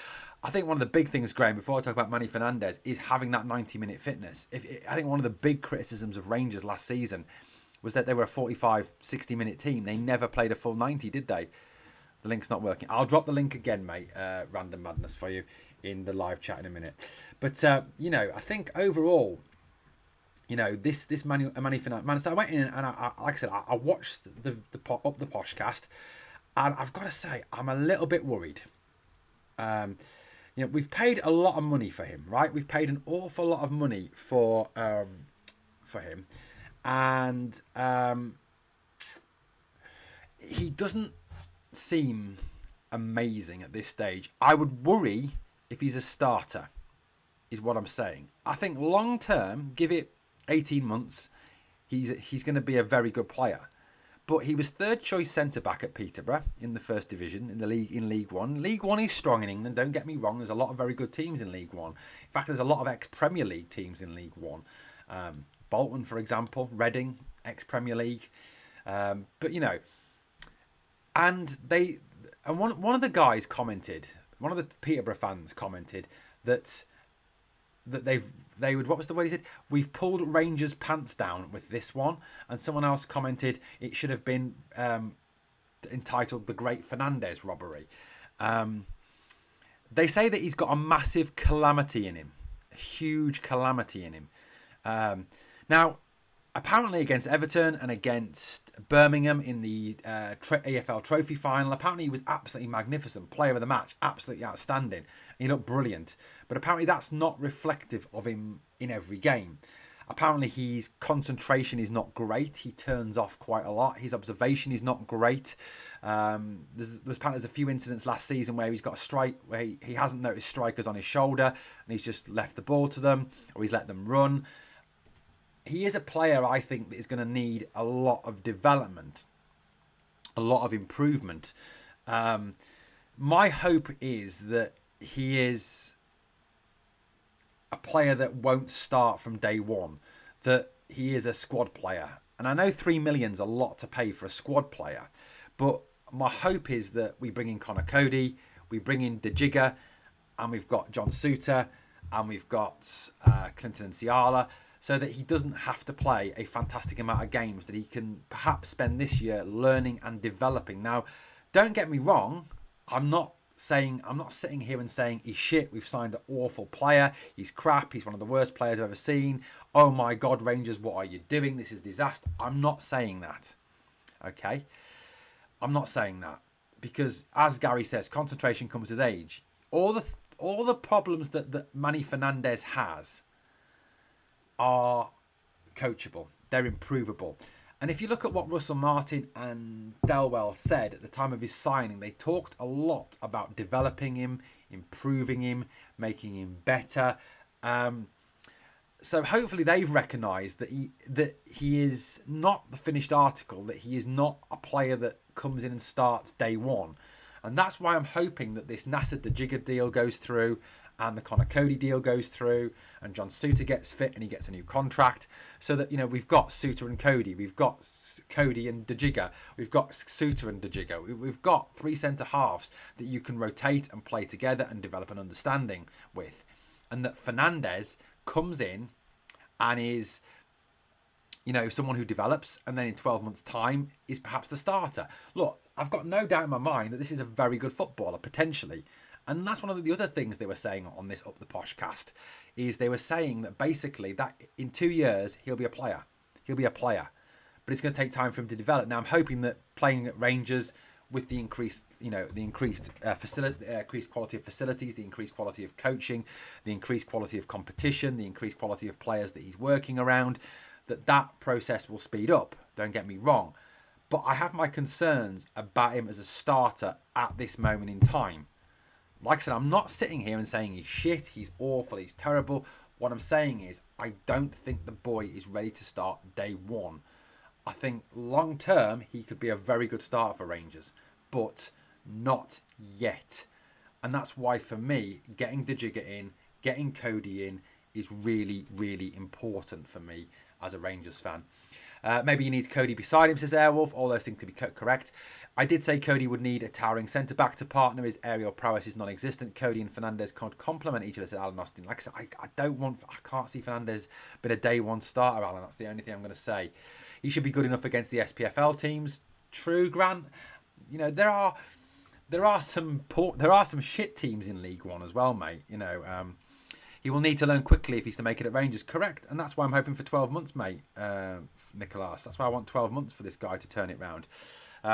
I think one of the big things, Graham, before I talk about Manny Fernandez, is having that 90-minute fitness. I think one of the big criticisms of Rangers last season was that they were a 45, 60-minute team. They never played a full 90, did they? The link's not working. I'll drop the link again, mate, Random Madness, for you in the live chat in a minute. But, I think overall, this Manny Fernandez. So I went in and like I said, I watched the Up the Poshcast, and I've got to say I'm a little bit worried. We've paid a lot of money for him, right? We've paid an awful lot of money for him, and he doesn't seem amazing at this stage. I would worry if he's a starter, is what I'm saying. I think long term, give it 18 months, he's going to be a very good player. But he was third choice centre back at Peterborough in the first division in League One. League One is strong in England. Don't get me wrong. There's a lot of very good teams in League One. In fact, there's a lot of ex-Premier League teams in League One. Bolton, for example, Reading, ex-Premier League. And one of the guys commented, one of the Peterborough fans commented that they would, what was the word he said? We've pulled Rangers' pants down with this one. And someone else commented it should have been entitled The Great Fernandez Robbery. They say that he's got a massive calamity in him. A huge calamity in him. Now, apparently against Everton and against Birmingham in the AFL Trophy final, apparently he was absolutely magnificent. Player of the match, absolutely outstanding. He looked brilliant. But apparently that's not reflective of him in every game. Apparently his concentration is not great. He turns off quite a lot. His observation is not great. There's a few incidents last season where he's got a strike, where he hasn't noticed strikers on his shoulder and he's just left the ball to them, or he's let them run. He is a player, I think, that is going to need a lot of development, a lot of improvement. My hope is that he is a player that won't start from day one, that he is a squad player. And I know 3 million's a lot to pay for a squad player, but my hope is that we bring in Connor Cody, we bring in De Jigger, and we've got John Suter, and we've got Clinton and Ciala, so that he doesn't have to play a fantastic amount of games, that he can perhaps spend this year learning and developing. Now, don't get me wrong, I'm not sitting here and saying he's shit, we've signed an awful player, he's crap, he's one of the worst players I've ever seen, oh my God, Rangers, what are you doing, this is disaster. I'm not saying that. Okay, I'm not saying that because, as Gary says, concentration comes with age. All the problems that Manny Fernandez has are coachable. They're improvable. And if you look at what Russell Martin and Delwell said at the time of his signing, they talked a lot about developing him, improving him, making him better. So hopefully they've recognised that he is not the finished article, that he is not a player that comes in and starts day one. And that's why I'm hoping that this Nasser Dajiga deal goes through, and the Connor Cody deal goes through, and John Suter gets fit and he gets a new contract, so that, you know, we've got Suter and Cody, we've got Cody and Dajiga, we've got Suter and Dajiga, we've got 3 centre halves that you can rotate and play together and develop an understanding with, and that Fernandez comes in and is, you know, someone who develops, and then in 12 months' time is perhaps the starter. Look, I've got no doubt in my mind that this is a very good footballer, potentially. And that's one of the other things they were saying on this Up the Posh cast, is they were saying that basically that in 2 years, he'll be a player. He'll be a player. But it's going to take time for him to develop. Now, I'm hoping that playing at Rangers with the increased, you know, the increased quality of facilities, the increased quality of coaching, the increased quality of competition, the increased quality of players that he's working around, that process will speed up. Don't get me wrong. But I have my concerns about him as a starter at this moment in time. Like I said, I'm not sitting here and saying he's shit, he's awful, he's terrible. What I'm saying is I don't think the boy is ready to start day one. I think long term he could be a very good starter for Rangers, but not yet. And that's why for me, getting Dajiga in, getting Cody in is really, really important for me as a Rangers fan. Maybe he needs Cody beside him, says Airwolf. All those things to be correct. I did say Cody would need a towering centre-back to partner. His aerial prowess is non-existent. Cody and Fernandez can't complement each other, said Alan Austin. Like I said, I can't see Fernandez being a day one starter, Alan. That's the only thing I'm going to say. He should be good enough against the SPFL teams. True, Grant. You know, there are some shit teams in League One as well, mate. You know, he will need to learn quickly if he's to make it at Rangers. Correct. And that's why I'm hoping for 12 months, mate, Nicholas. That's why I want 12 months for this guy to turn it round.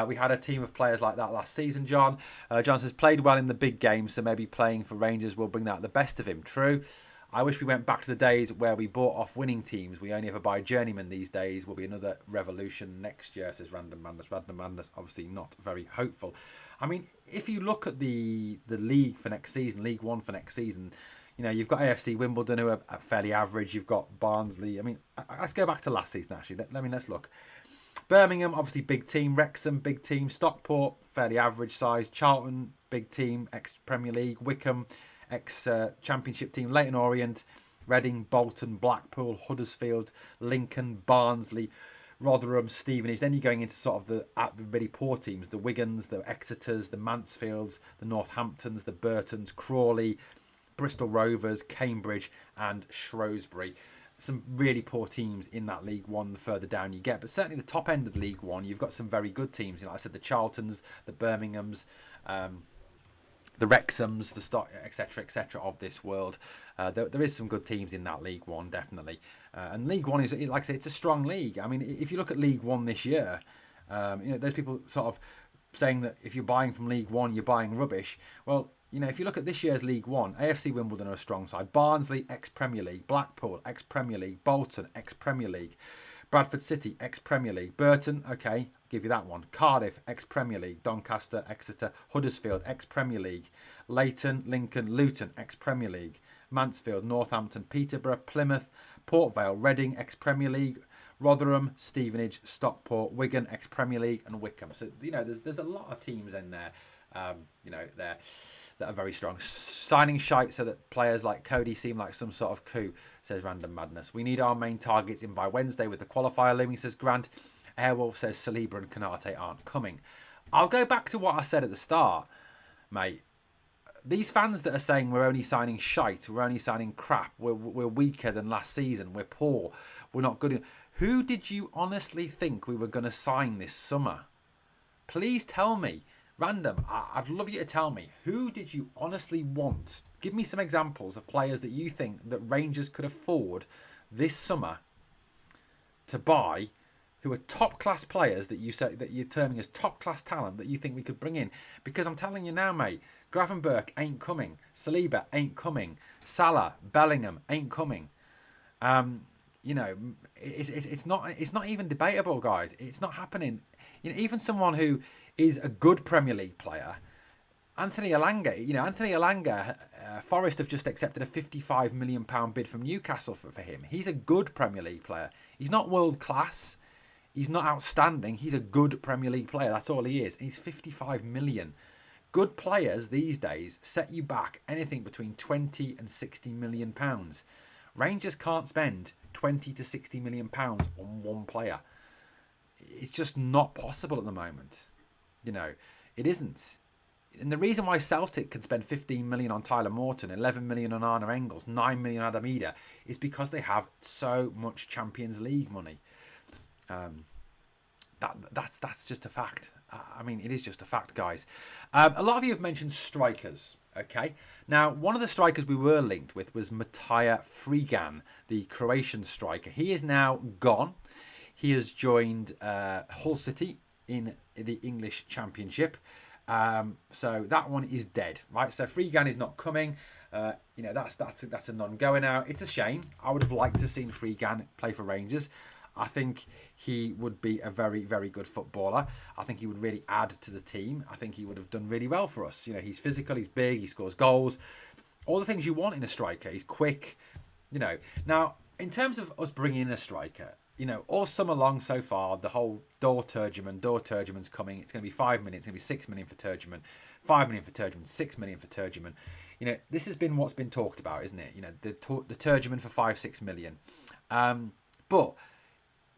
We had a team of players like that last season, John. John says, played well in the big games, so maybe playing for Rangers will bring out the best of him. True. I wish we went back to the days where we bought off winning teams. We only ever buy journeymen these days. Will be another revolution next year, says Random Madness. Random Madness, obviously not very hopeful. I mean, if you look at the league for next season, League One for next season, you know, you've got AFC Wimbledon, who are fairly average. You've got Barnsley. I mean, let's go back to last season, actually. Let's look. Birmingham, obviously big team. Wrexham, big team. Stockport, fairly average size. Charlton, big team. Ex-Premier League. Wickham, ex-Championship team. Leyton Orient, Reading, Bolton, Blackpool, Huddersfield, Lincoln, Barnsley, Rotherham, Stevenage. Then you're going into sort of the really poor teams. The Wigans, the Exeters, the Mansfields, the Northamptons, the Burtons, Crawley, Bristol Rovers, Cambridge and Shrewsbury. Some really poor teams in that League One the further down you get. But certainly the top end of the League One, you've got some very good teams. You know, like I said, the Charltons, the Birminghams, the Wrexhams, the Stock, etc., of this world. There is some good teams in that League One, definitely. And League One is, like I say, it's a strong league. I mean, if you look at League One this year, you know, there's people sort of saying that if you're buying from League One, you're buying rubbish. Well, you know, if you look at this year's League One, AFC Wimbledon are a strong side. Barnsley, ex-Premier League. Blackpool, ex-Premier League. Bolton, ex-Premier League. Bradford City, ex-Premier League. Burton, okay, give you that one. Cardiff, ex-Premier League. Doncaster, Exeter, Huddersfield, ex-Premier League. Leyton, Lincoln, Luton, ex-Premier League. Mansfield, Northampton, Peterborough, Plymouth, Port Vale, Reading, ex-Premier League. Rotherham, Stevenage, Stockport, Wigan, ex-Premier League, and Wickham. So, you know, there's a lot of teams in there, you know, there that are very strong. Signing shite so that players like Cody seem like some sort of coup, says Random Madness. We need our main targets in by Wednesday with the qualifier looming, says Grant. Airwolf says Saliba and Konate aren't coming. I'll go back to what I said at the start, mate. These fans that are saying we're only signing shite, we're only signing crap, we're weaker than last season, we're poor, we're not good enough. Who did you honestly think we were going to sign this summer? Please tell me. Random, I'd love you to tell me. Who did you honestly want? Give me some examples of players that you think that Rangers could afford this summer to buy who are top class players that you say that you're terming as top class talent that you think we could bring in. Because I'm telling you now, mate, Gravenberch ain't coming. Saliba ain't coming. Salah, Bellingham ain't coming. You know, it's not even debatable, guys. It's not happening. You know, even someone who is a good Premier League player, Anthony Elanga. You know, Anthony Elanga, Forest have just accepted a £55 million bid from Newcastle for him. He's a good Premier League player. He's not world class. He's not outstanding. He's a good Premier League player. That's all he is. And he's 55 million. Good players these days set you back anything between 20 and 60 million pounds. Rangers can't spend 20 to 60 million pounds on one player. It's just not possible at the moment. You know, it isn't. And the reason why Celtic can spend 15 million on Tyler Morton, 11 million on Arne Engels, 9 million on Adam Ida is because they have so much Champions League money. That's just a fact. I mean, it is just a fact, guys. A lot of you have mentioned strikers. Okay. Now, one of the strikers we were linked with was Matija Frigan, the Croatian striker. He is now gone. He has joined Hull City in the English Championship. So that one is dead, right? So Frigan is not coming. You know, that's a non-goer now. It's a shame. I would have liked to have seen Frigan play for Rangers. I think he would be a very, very good footballer. I think he would really add to the team. I think he would have done really well for us. You know, he's physical, he's big, he scores goals. All the things you want in a striker. He's quick, you know. Now, in terms of us bringing in a striker, you know, all summer long so far, the whole Door Turgeman's coming. It's going to be 5 million. It's going to be 6 million for Turgeman. 5 million for Turgeman. 6 million for Turgeman. You know, this has been what's been talked about, isn't it? You know, the Turgeman for 5-6 million. But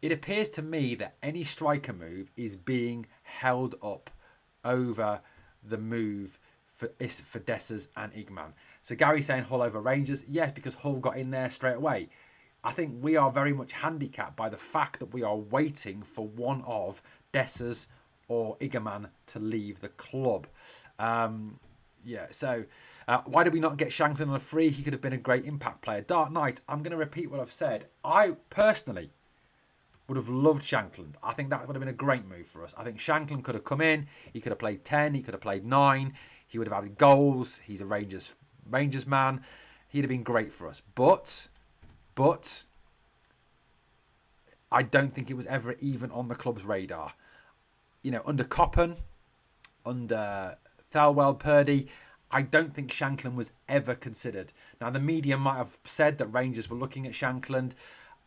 it appears to me that any striker move is being held up over the move for Dessers and Igman. So Gary's saying Hull over Rangers. Yes, because Hull got in there straight away. I think we are very much handicapped by the fact that we are waiting for one of Dessers or Igman to leave the club. Yeah, so why did we not get Shankland on a free? He could have been a great impact player. Dark Knight, I'm going to repeat what I've said. I personally would have loved Shankland. I think that would have been a great move for us. I think Shankland could have come in. He could have played 10. He could have played 9. He would have added goals. He's a Rangers man. He'd have been great for us. But I don't think it was ever even on the club's radar. You know, under Coppen, under Thelwell, Purdy, I don't think Shankland was ever considered. Now, the media might have said that Rangers were looking at Shankland.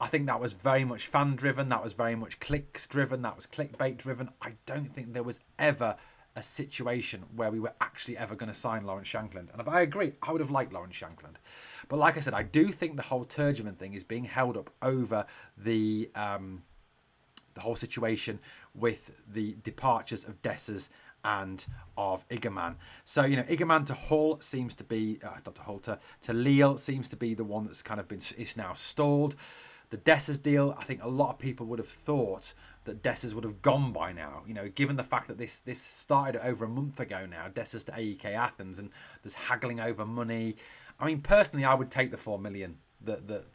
I think that was very much fan-driven. That was very much clicks-driven. That was clickbait-driven. I don't think there was ever a situation where we were actually ever going to sign Lawrence Shankland. And I agree, I would have liked Lawrence Shankland. But like I said, I do think the whole Turgeman thing is being held up over the whole situation with the departures of Dessers and of Iggerman. So, you know, Iggerman to Hull seems to be, not to Hull, to Lille seems to be the one that's kind of is now stalled. The Dessers deal, I think a lot of people would have thought that Dessers would have gone by now. You know, given the fact that this started over a month ago now, Dessers to AEK Athens, and there's haggling over money. I mean, personally, I would take the 4 million that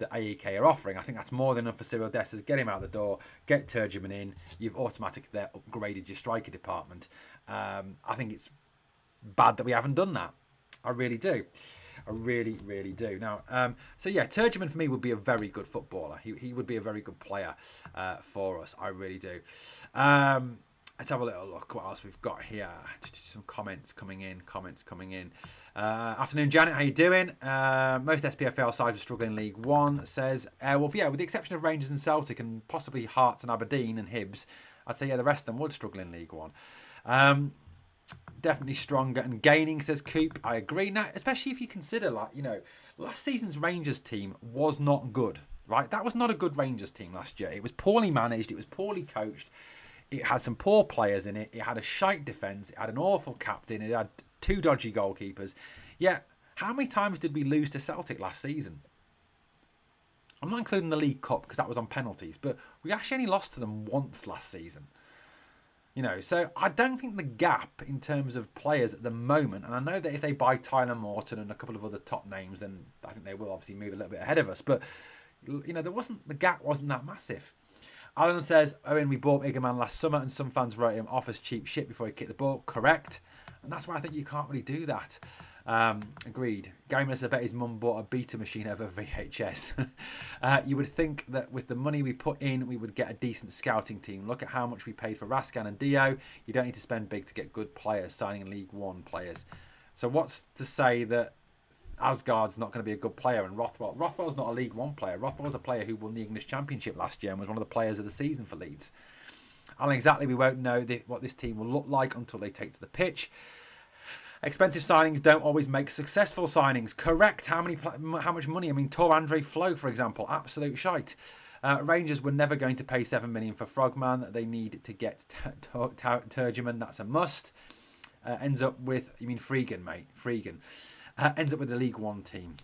AEK are offering. I think that's more than enough for Cyril Dessers. Get him out the door, get Turgeman in. You've automatically there upgraded your striker department. I think it's bad that we haven't done that. I really do. I really, really do. Now, so yeah, Turgeman for me would be a very good footballer. He would be a very good player for us. I really do. Let's have a little look what else we've got here. Some comments coming in. Afternoon, Janet. How you doing? Most SPFL sides are struggling in League One. Says, well, yeah, with the exception of Rangers and Celtic and possibly Hearts and Aberdeen and Hibs, I'd say, yeah, the rest of them would struggle in League One. Definitely stronger and gaining, says Coop. I agree. Now, especially if you consider, like, you know, last season's Rangers team was not good, right? That was not a good Rangers team last year. It was poorly managed. It was poorly coached. It had some poor players in it. It had a shite defence. It had an awful captain. It had 2 dodgy goalkeepers. Yeah, how many times did we lose to Celtic last season? I'm not including the League Cup because that was on penalties, but we actually only lost to them once last season. You know, so I don't think the gap in terms of players at the moment, and I know that if they buy Tyler Morton and a couple of other top names, then I think they will obviously move a little bit ahead of us. But, you know, the gap wasn't that massive. Alan says, Owen, we bought Igerman last summer and some fans wrote him off as cheap shit before he kicked the ball. Correct. And that's why I think you can't really do that. Agreed. Gary Miller says, I bet his mum bought a beta machine over VHS. You would think that with the money we put in, we would get a decent scouting team. Look at how much we paid for Raskan and Dio. You don't need to spend big to get good players, signing League One players. So what's to say that Asgard's not going to be a good player and Rothwell's not a League One player. Rothwell's a player who won the English Championship last year and was one of the players of the season for Leeds. And exactly, we won't know what this team will look like until they take to the pitch. Expensive signings don't always make successful signings. Correct. How much money? I mean, Tor Andre Flo, for example, absolute shite. Rangers were never going to pay 7 million for Frogman. They need to get Turgeman. That's a must. Ends up with, you mean Freegan, mate? Freegan. Ends up with the League One team.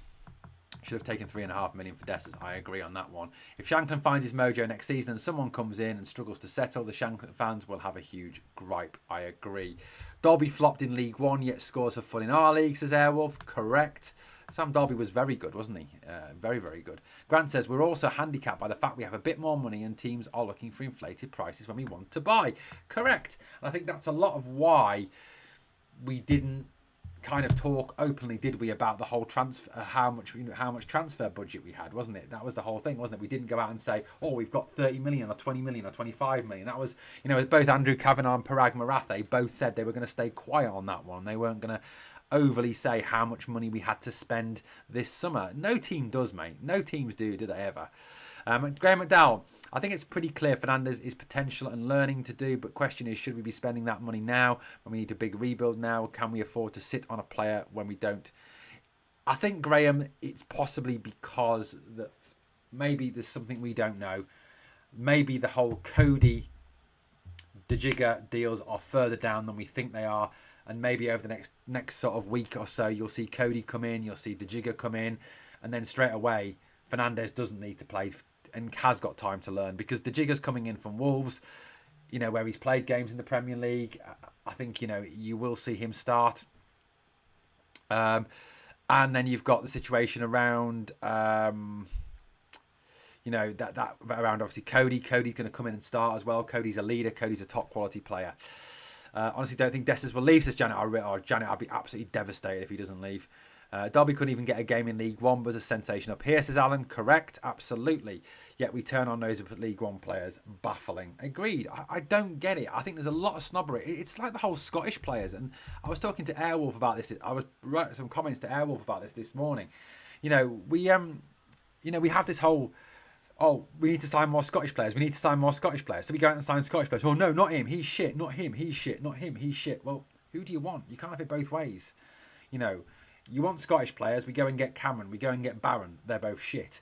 Should have taken 3.5 million for Dessers. I agree on that one. If Shankland finds his mojo next season and someone comes in and struggles to settle, the Shankland fans will have a huge gripe. I agree. Dolby flopped in League One, yet scores for fun in our league, says Airwolf. Correct. Sam Dolby was very good, wasn't he? Very, very good. Grant says, we're also handicapped by the fact we have a bit more money and teams are looking for inflated prices when we want to buy. Correct. And I think that's a lot of why we didn't kind of talk openly, did we, about the whole transfer, how much transfer budget we had, wasn't it? That was the whole thing, wasn't it? We didn't go out and say, oh, we've got 30 million or 20 million or 25 million. That was, both Andrew Kavanagh and Parag Marathe both said they were going to stay quiet on that one. They weren't going to overly say how much money we had to spend this summer. No team does, mate. No teams do they ever? Graham McDowell, I think it's pretty clear Fernandes is potential and learning to do, but question is, should we be spending that money now when we need a big rebuild now? Can we afford to sit on a player when we don't? I think, Graham, it's possibly because that maybe there's something we don't know. Maybe the whole Cody De Giga deals are further down than we think they are, and maybe over the next sort of week or so, you'll see Cody come in, you'll see De Giga come in, and then straight away Fernandes doesn't need to play and has got time to learn, because De Giga's coming in from Wolves, where he's played games in the Premier League. I think, you will see him start. And then you've got the situation around, that around obviously Cody. Cody's going to come in and start as well. Cody's a leader. Cody's a top quality player. Honestly, don't think Dessers will leave, says Janet. Janet, I'd be absolutely devastated if he doesn't leave. Derby couldn't even get a game in League One, but was a sensation up here, says Alan. Correct, absolutely. Yet we turn our nose up at League One players. Baffling. Agreed. I don't get it. I think there's a lot of snobbery. It's like the whole Scottish players. And I was talking to Airwolf about this. I was writing some comments to Airwolf about this morning. We have this whole, oh, we need to sign more Scottish players. We need to sign more Scottish players. So we go out and sign Scottish players. Oh, no, not him. He's shit. Not him. He's shit. Not him. He's shit. Well, who do you want? You can't have it both ways. You want Scottish players, we go and get Cameron, we go and get Barron. They're both shit,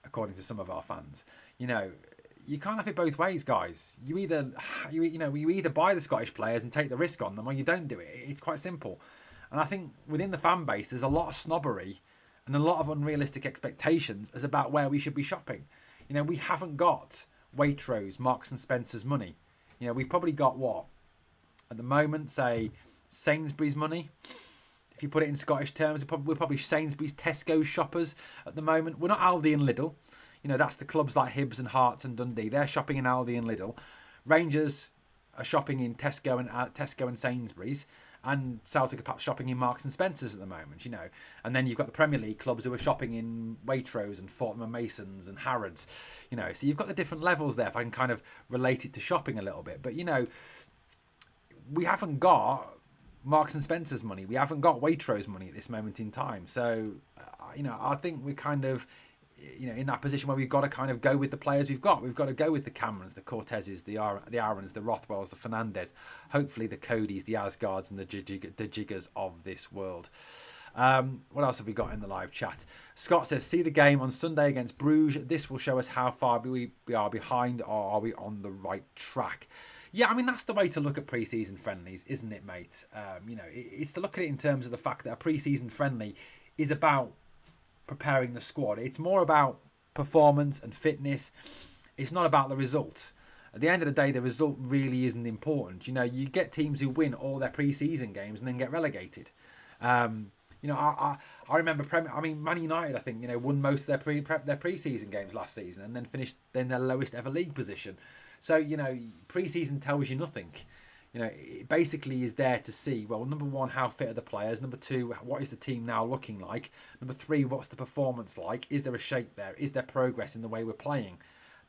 according to some of our fans. You can't have it both ways, guys. You either buy the Scottish players and take the risk on them, or you don't do it. It's quite simple. And I think within the fan base, there's a lot of snobbery and a lot of unrealistic expectations as about where we should be shopping. We haven't got Waitrose, Marks and Spencer's money. We've probably got what? At the moment, say, Sainsbury's money. If you put it in Scottish terms, we're probably Sainsbury's, Tesco shoppers at the moment. We're not Aldi and Lidl. That's the clubs like Hibs and Hearts and Dundee. They're shopping in Aldi and Lidl. Rangers are shopping in Tesco and Sainsbury's. And Celtic are perhaps shopping in Marks and Spencer's at the moment, And then you've got the Premier League clubs who are shopping in Waitrose and Fortnum and Masons and Harrods. So you've got the different levels there, if I can kind of relate it to shopping a little bit. But, we haven't got Marks and Spencer's money. We haven't got Waitrose money at this moment in time. So, I think we're kind of, in that position where we've got to kind of go with the players we've got. We've got to go with the Camerons, the Cortezes, the Aarons, the Rothwells, the Fernandes, hopefully the Codys, the Asgards and the Jiggers of this world. What else have we got in the live chat? Scott says, see the game on Sunday against Bruges. This will show us how far we are behind, or are we on the right track? Yeah, I mean, that's the way to look at pre-season friendlies, isn't it, mate? It's to look at it in terms of the fact that a pre-season friendly is about preparing the squad. It's more about performance and fitness. It's not about the result. At the end of the day, the result really isn't important. You get teams who win all their pre-season games and then get relegated. You know, I remember Man United, I think, you know, won most of their pre-season games last season and then finished in their lowest ever league position. So, you know, pre-season tells you nothing. You know, it basically is there to see, well, number one, how fit are the players? Number two, what is the team now looking like? Number three, what's the performance like? Is there a shape there? Is there progress in the way we're playing?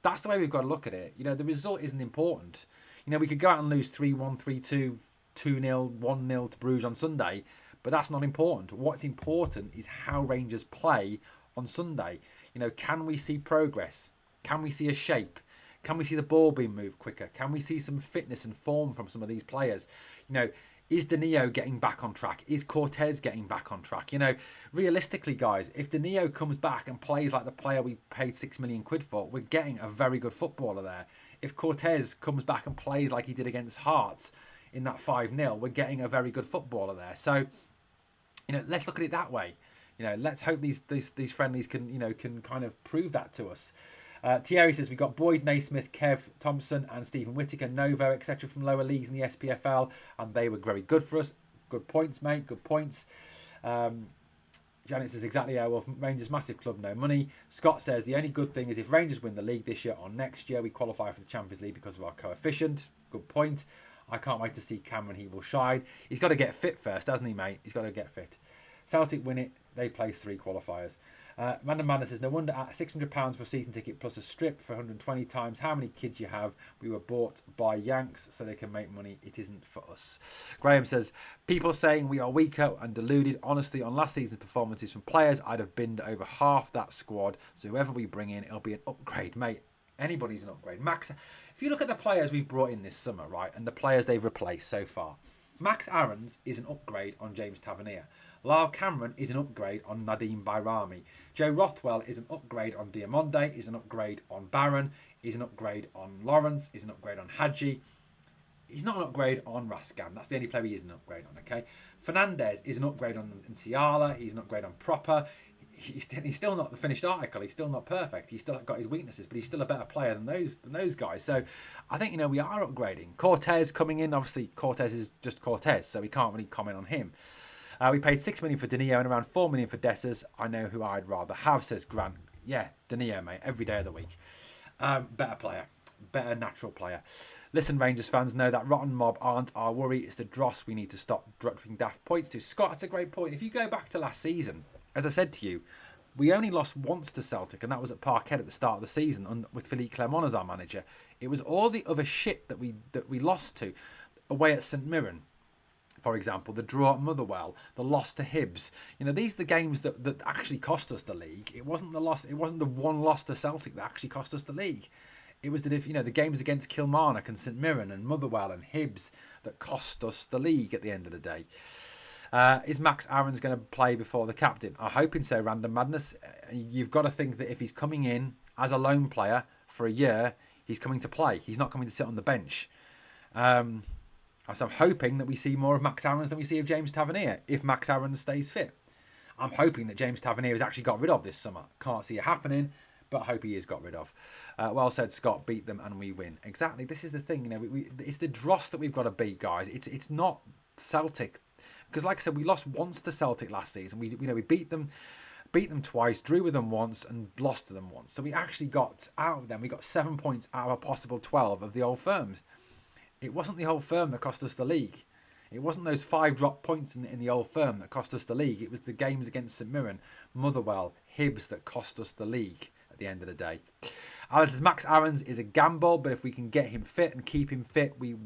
That's the way we've got to look at it. You know, the result isn't important. You know, we could go out and lose 3-1, 3-2, 2-0, 1-0 to Bruges on Sunday, but that's not important. What's important is how Rangers play on Sunday. You know, can we see progress? Can we see a shape? Can we see the ball being moved quicker? Can we see some fitness and form from some of these players? You know, is Danilo getting back on track? Is Cortez getting back on track? You know, realistically, guys, if Danilo comes back and plays like the player we paid £6 million for, we're getting a very good footballer there. If Cortez comes back and plays like he did against Hearts in that 5-0, we're getting a very good footballer there. So, you know, let's look at it that way. You know, let's hope these friendlies can kind of prove that to us. Thierry says we got Boyd, Naismith, Kev Thompson and Stephen Whittaker, Novo, etc. from lower leagues in the SPFL, and they were very good for us. Good points, mate. Good points. Janet says exactly how well. Rangers massive club, no money. Scott says the only good thing is if Rangers win the league this year or next year, we qualify for the Champions League because of our coefficient. Good point. I can't wait to see Cameron. He will shine. He's got to get fit first, hasn't he, mate? He's got to get fit. Celtic win it. They place 3 qualifiers. Random Madness says, no wonder at £600 for a season ticket plus a strip for 120 times how many kids you have. We were bought by Yanks so they can make money. It isn't for us. Graham says, people saying we are weaker and deluded. Honestly, on last season's performances from players, I'd have binned over half that squad. So whoever we bring in, it'll be an upgrade, mate. Anybody's an upgrade. Max, if you look at the players we've brought in this summer, right, and the players they've replaced so far, Max Aarons is an upgrade on James Tavernier. Lyle Cameron is an upgrade on Nadim Bayrami. Joe Rothwell is an upgrade on Diamonde, is an upgrade on Barron, is an upgrade on Lawrence, is an upgrade on Hadji. He's not an upgrade on Raskan. That's the only player he is an upgrade on, okay? Fernandez is an upgrade on Nsiala. He's an upgrade on Proper. He's still not the finished article. He's still not perfect. He's still got his weaknesses, but he's still a better player than those guys. So I think, you know, we are upgrading. Cortez coming in. Obviously, Cortez is just Cortez, so we can't really comment on him. We paid £6 million for Danilo and around £4 million for Dessers. I know who I'd rather have, says Grant. Yeah, Danilo, mate, every day of the week. Better player, better natural player. Listen, Rangers fans, know that rotten mob aren't our worry. It's the dross we need to stop dropping daft points to. Scott, that's a great point. If you go back to last season, as I said to you, we only lost once to Celtic, and that was at Parkhead at the start of the season with Philippe Clermont as our manager. It was all the other shit that we lost to away at St Mirren. For example, the draw at Motherwell, the loss to Hibs. You know, these are the games that actually cost us the league. It wasn't the loss. It wasn't the one loss to Celtic that actually cost us the league. It was the games against Kilmarnock and St Mirren and Motherwell and Hibs that cost us the league at the end of the day. Is Max Aarons going to play before the captain? I'm hoping so, Random Madness. You've got to think that if he's coming in as a loan player for a year, he's coming to play. He's not coming to sit on the bench. So I'm hoping that we see more of Max Aarons than we see of James Tavernier, if Max Aarons stays fit. I'm hoping that James Tavernier has actually got rid of this summer. Can't see it happening, but I hope he is got rid of. Well said, Scott. Beat them and we win. Exactly. This is the thing. You know, it's the dross that we've got to beat, guys. It's not Celtic, because like I said, we lost once to Celtic last season. We beat them twice, drew with them once, and lost to them once. So we actually got out of them. We got 7 points out of a possible 12 of the old firms. It wasn't the old firm that cost us the league. It wasn't those 5 drop points in the old firm that cost us the league. It was the games against St Mirren, Motherwell, Hibs that cost us the league at the end of the day. Alice says Max Aarons is a gamble, but if we can get him fit and keep him fit, we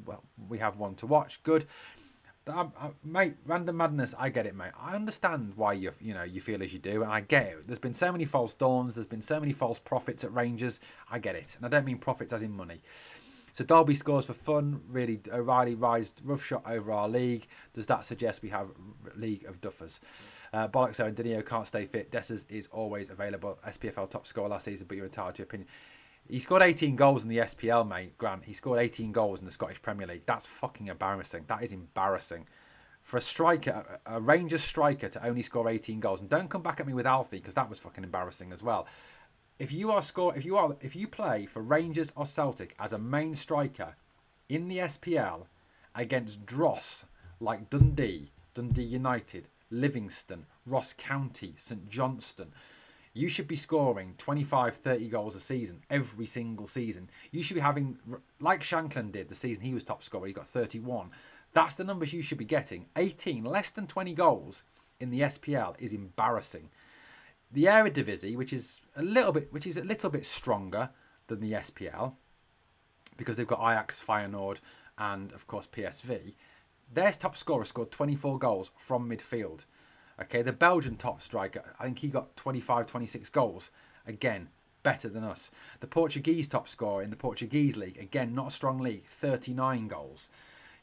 have one to watch. Good. Mate, Random Madness, I get it, mate. I understand why you feel as you do, and I get it. There's been so many false dawns. There's been so many false profits at Rangers. I get it. And I don't mean profits as in money. So Derby scores for fun. Really, O'Reilly rides roughshod over our league. Does that suggest we have league of duffers? Bollocks, and Danilo can't stay fit. Dessers is always available. SPFL top scorer last season, but you're entitled to your opinion. He scored 18 goals in the SPL, mate, Grant. He scored 18 goals in the Scottish Premier League. That's fucking embarrassing. That is embarrassing. For a striker, a Rangers striker, to only score 18 goals. And don't come back at me with Alfie, because that was fucking embarrassing as well. If you play for Rangers or Celtic as a main striker in the SPL against dross like Dundee United, Livingston, Ross County, St Johnstone. You should be scoring 25, 30 goals a season, every single season. You should be having, like Shanklin did the season he was top scorer, he got 31. That's the numbers you should be getting. 18, less than 20 goals in the SPL is embarrassing. The Eredivisie, which is a little bit stronger than the SPL, because they've got Ajax, Feyenoord, and of course PSV. Their top scorer scored 24 goals from midfield. Okay, the Belgian top striker, I think he got 25, 26 goals. Again, better than us. The Portuguese top scorer in the Portuguese league, again, not a strong league, 39 goals.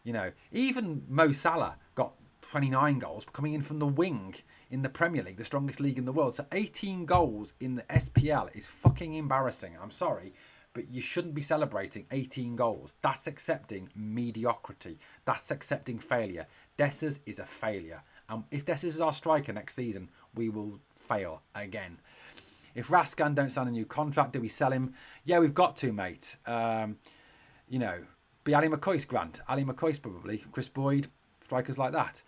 You know, even Mo Salah got 29 goals coming in from the wing in the Premier League, the strongest league in the world. So 18 goals in the SPL is fucking embarrassing. I'm sorry, but you shouldn't be celebrating 18 goals. That's accepting mediocrity. That's accepting failure. Dessers is a failure. And if Dessers is our striker next season, we will fail again. If Raskan don't sign a new contract, do we sell him? Yeah, we've got to, mate. You know, be Ali McCoy's, Grant. Ali McCoy's probably. Chris Boyd, strikers like that.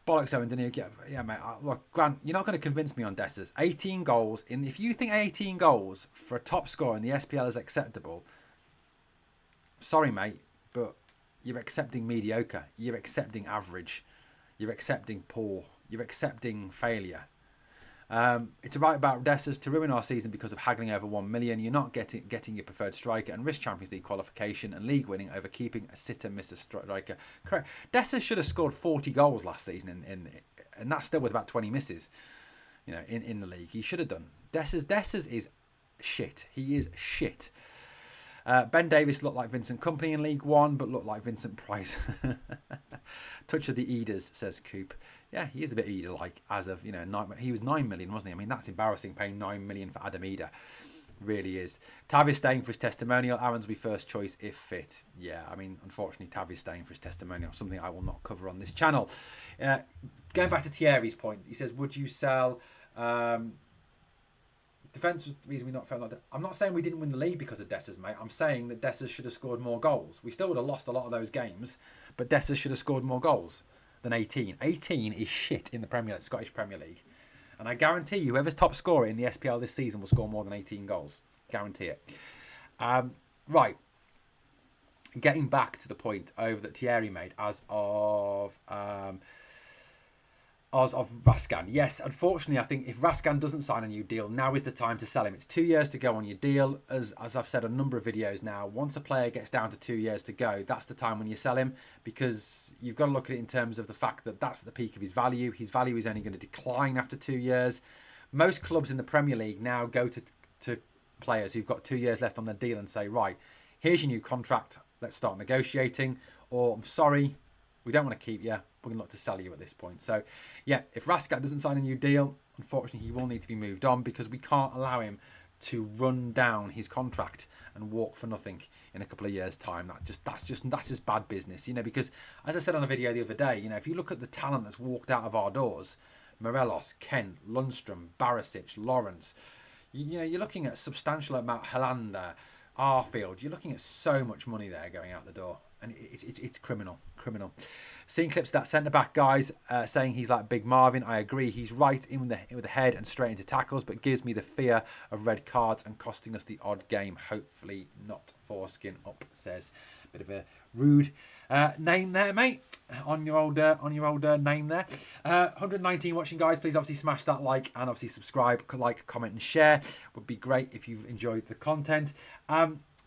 Bollocks, Owen, didn't you? Yeah, mate. Look, Grant, you're not going to convince me on Dessers. 18 goals. If you think 18 goals for a top scorer in the SPL is acceptable, sorry, mate, but you're accepting mediocre. You're accepting average. You're accepting poor. You're accepting failure. It's right about Dessers to ruin our season because of haggling over 1 million. You're not getting your preferred striker and risk Champions League qualification and league winning over keeping a sitter misser striker. Correct. Dessers should have scored 40 goals last season, and that's still with about 20 misses. You know, in the league, he should have done. Dessers is shit. He is shit. Ben Davis looked like Vincent Kompany in League One, but looked like Vincent Price. Touch of the Eders, says Coop. Yeah, he is a bit Eder-like, as of, you know, he was 9 million, wasn't he? I mean, that's embarrassing, paying 9 million for Adam Eder. Really is. Tav is staying for his testimonial. Aaron's will be first choice if fit. Yeah, I mean, unfortunately, Tav is staying for his testimonial, something I will not cover on this channel. Going back to Thierry's point, he says, would you sell... Defence was the reason we not felt like that. I'm not saying we didn't win the league because of Dessers, mate. I'm saying that Dessers should have scored more goals. We still would have lost a lot of those games, but Dessers should have scored more goals than 18. 18 is shit in the Scottish Premier League. And I guarantee you, whoever's top scorer in the SPL this season will score more than 18 goals. Guarantee it. Right. Getting back to the point that Thierry made as of Raskan. Yes, unfortunately, I think if Raskan doesn't sign a new deal, now is the time to sell him. It's 2 years to go on your deal. As I've said on a number of videos now, once a player gets down to 2 years to go, that's the time when you sell him, because you've got to look at it in terms of the fact that that's the peak of his value. His value is only going to decline after 2 years. Most clubs in the Premier League now go to players who've got 2 years left on their deal and say, right, here's your new contract, let's start negotiating, or I'm sorry, we don't want to keep you. We're going to look to sell you at this point. So, yeah, if Raskat doesn't sign a new deal, unfortunately, he will need to be moved on because we can't allow him to run down his contract and walk for nothing in a couple of years' time. That's just bad business, you know. Because as I said on a video the other day, you know, if you look at the talent that's walked out of our doors, Morelos, Kent, Lundstrom, Barisic, Lawrence, you know, you're looking at a substantial amount. Helander, Arfield, you're looking at so much money there going out the door. And it's criminal. Seeing clips of that centre-back guys saying he's like Big Marvin. I agree. He's right in with the head and straight into tackles, but gives me the fear of red cards and costing us the odd game. Hopefully not. Foreskin up, says. Bit of a rude name there, mate. On your old name there. 119 watching, guys. Please obviously smash that like and obviously subscribe, like, comment and share. Would be great if you've enjoyed the content.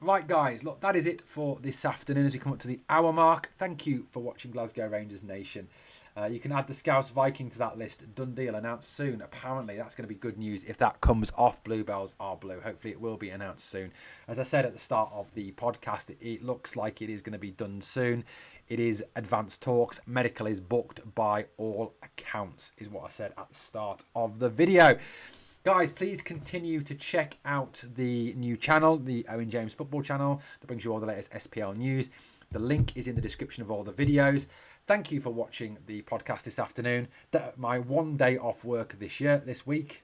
Right, guys, look, that is it for this afternoon as we come up to the hour mark. Thank you for watching Glasgow Rangers Nation. You can add the Scouse Viking to that list. Done deal, announced soon. Apparently, that's going to be good news if that comes off. Bluebells are blue. Hopefully, it will be announced soon. As I said at the start of the podcast, it looks like it is going to be done soon. It is advanced talks. Medical is booked by all accounts, is what I said at the start of the video. Guys, please continue to check out the new channel, the Owen James Football Channel, that brings you all the latest SPL news. The link is in the description of all the videos. Thank you for watching the podcast this afternoon. My 1 day off work this week.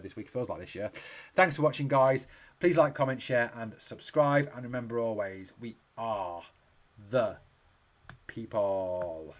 This week feels like this year. Thanks for watching, guys. Please like, comment, share, and subscribe. And remember always, we are the people.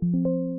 you.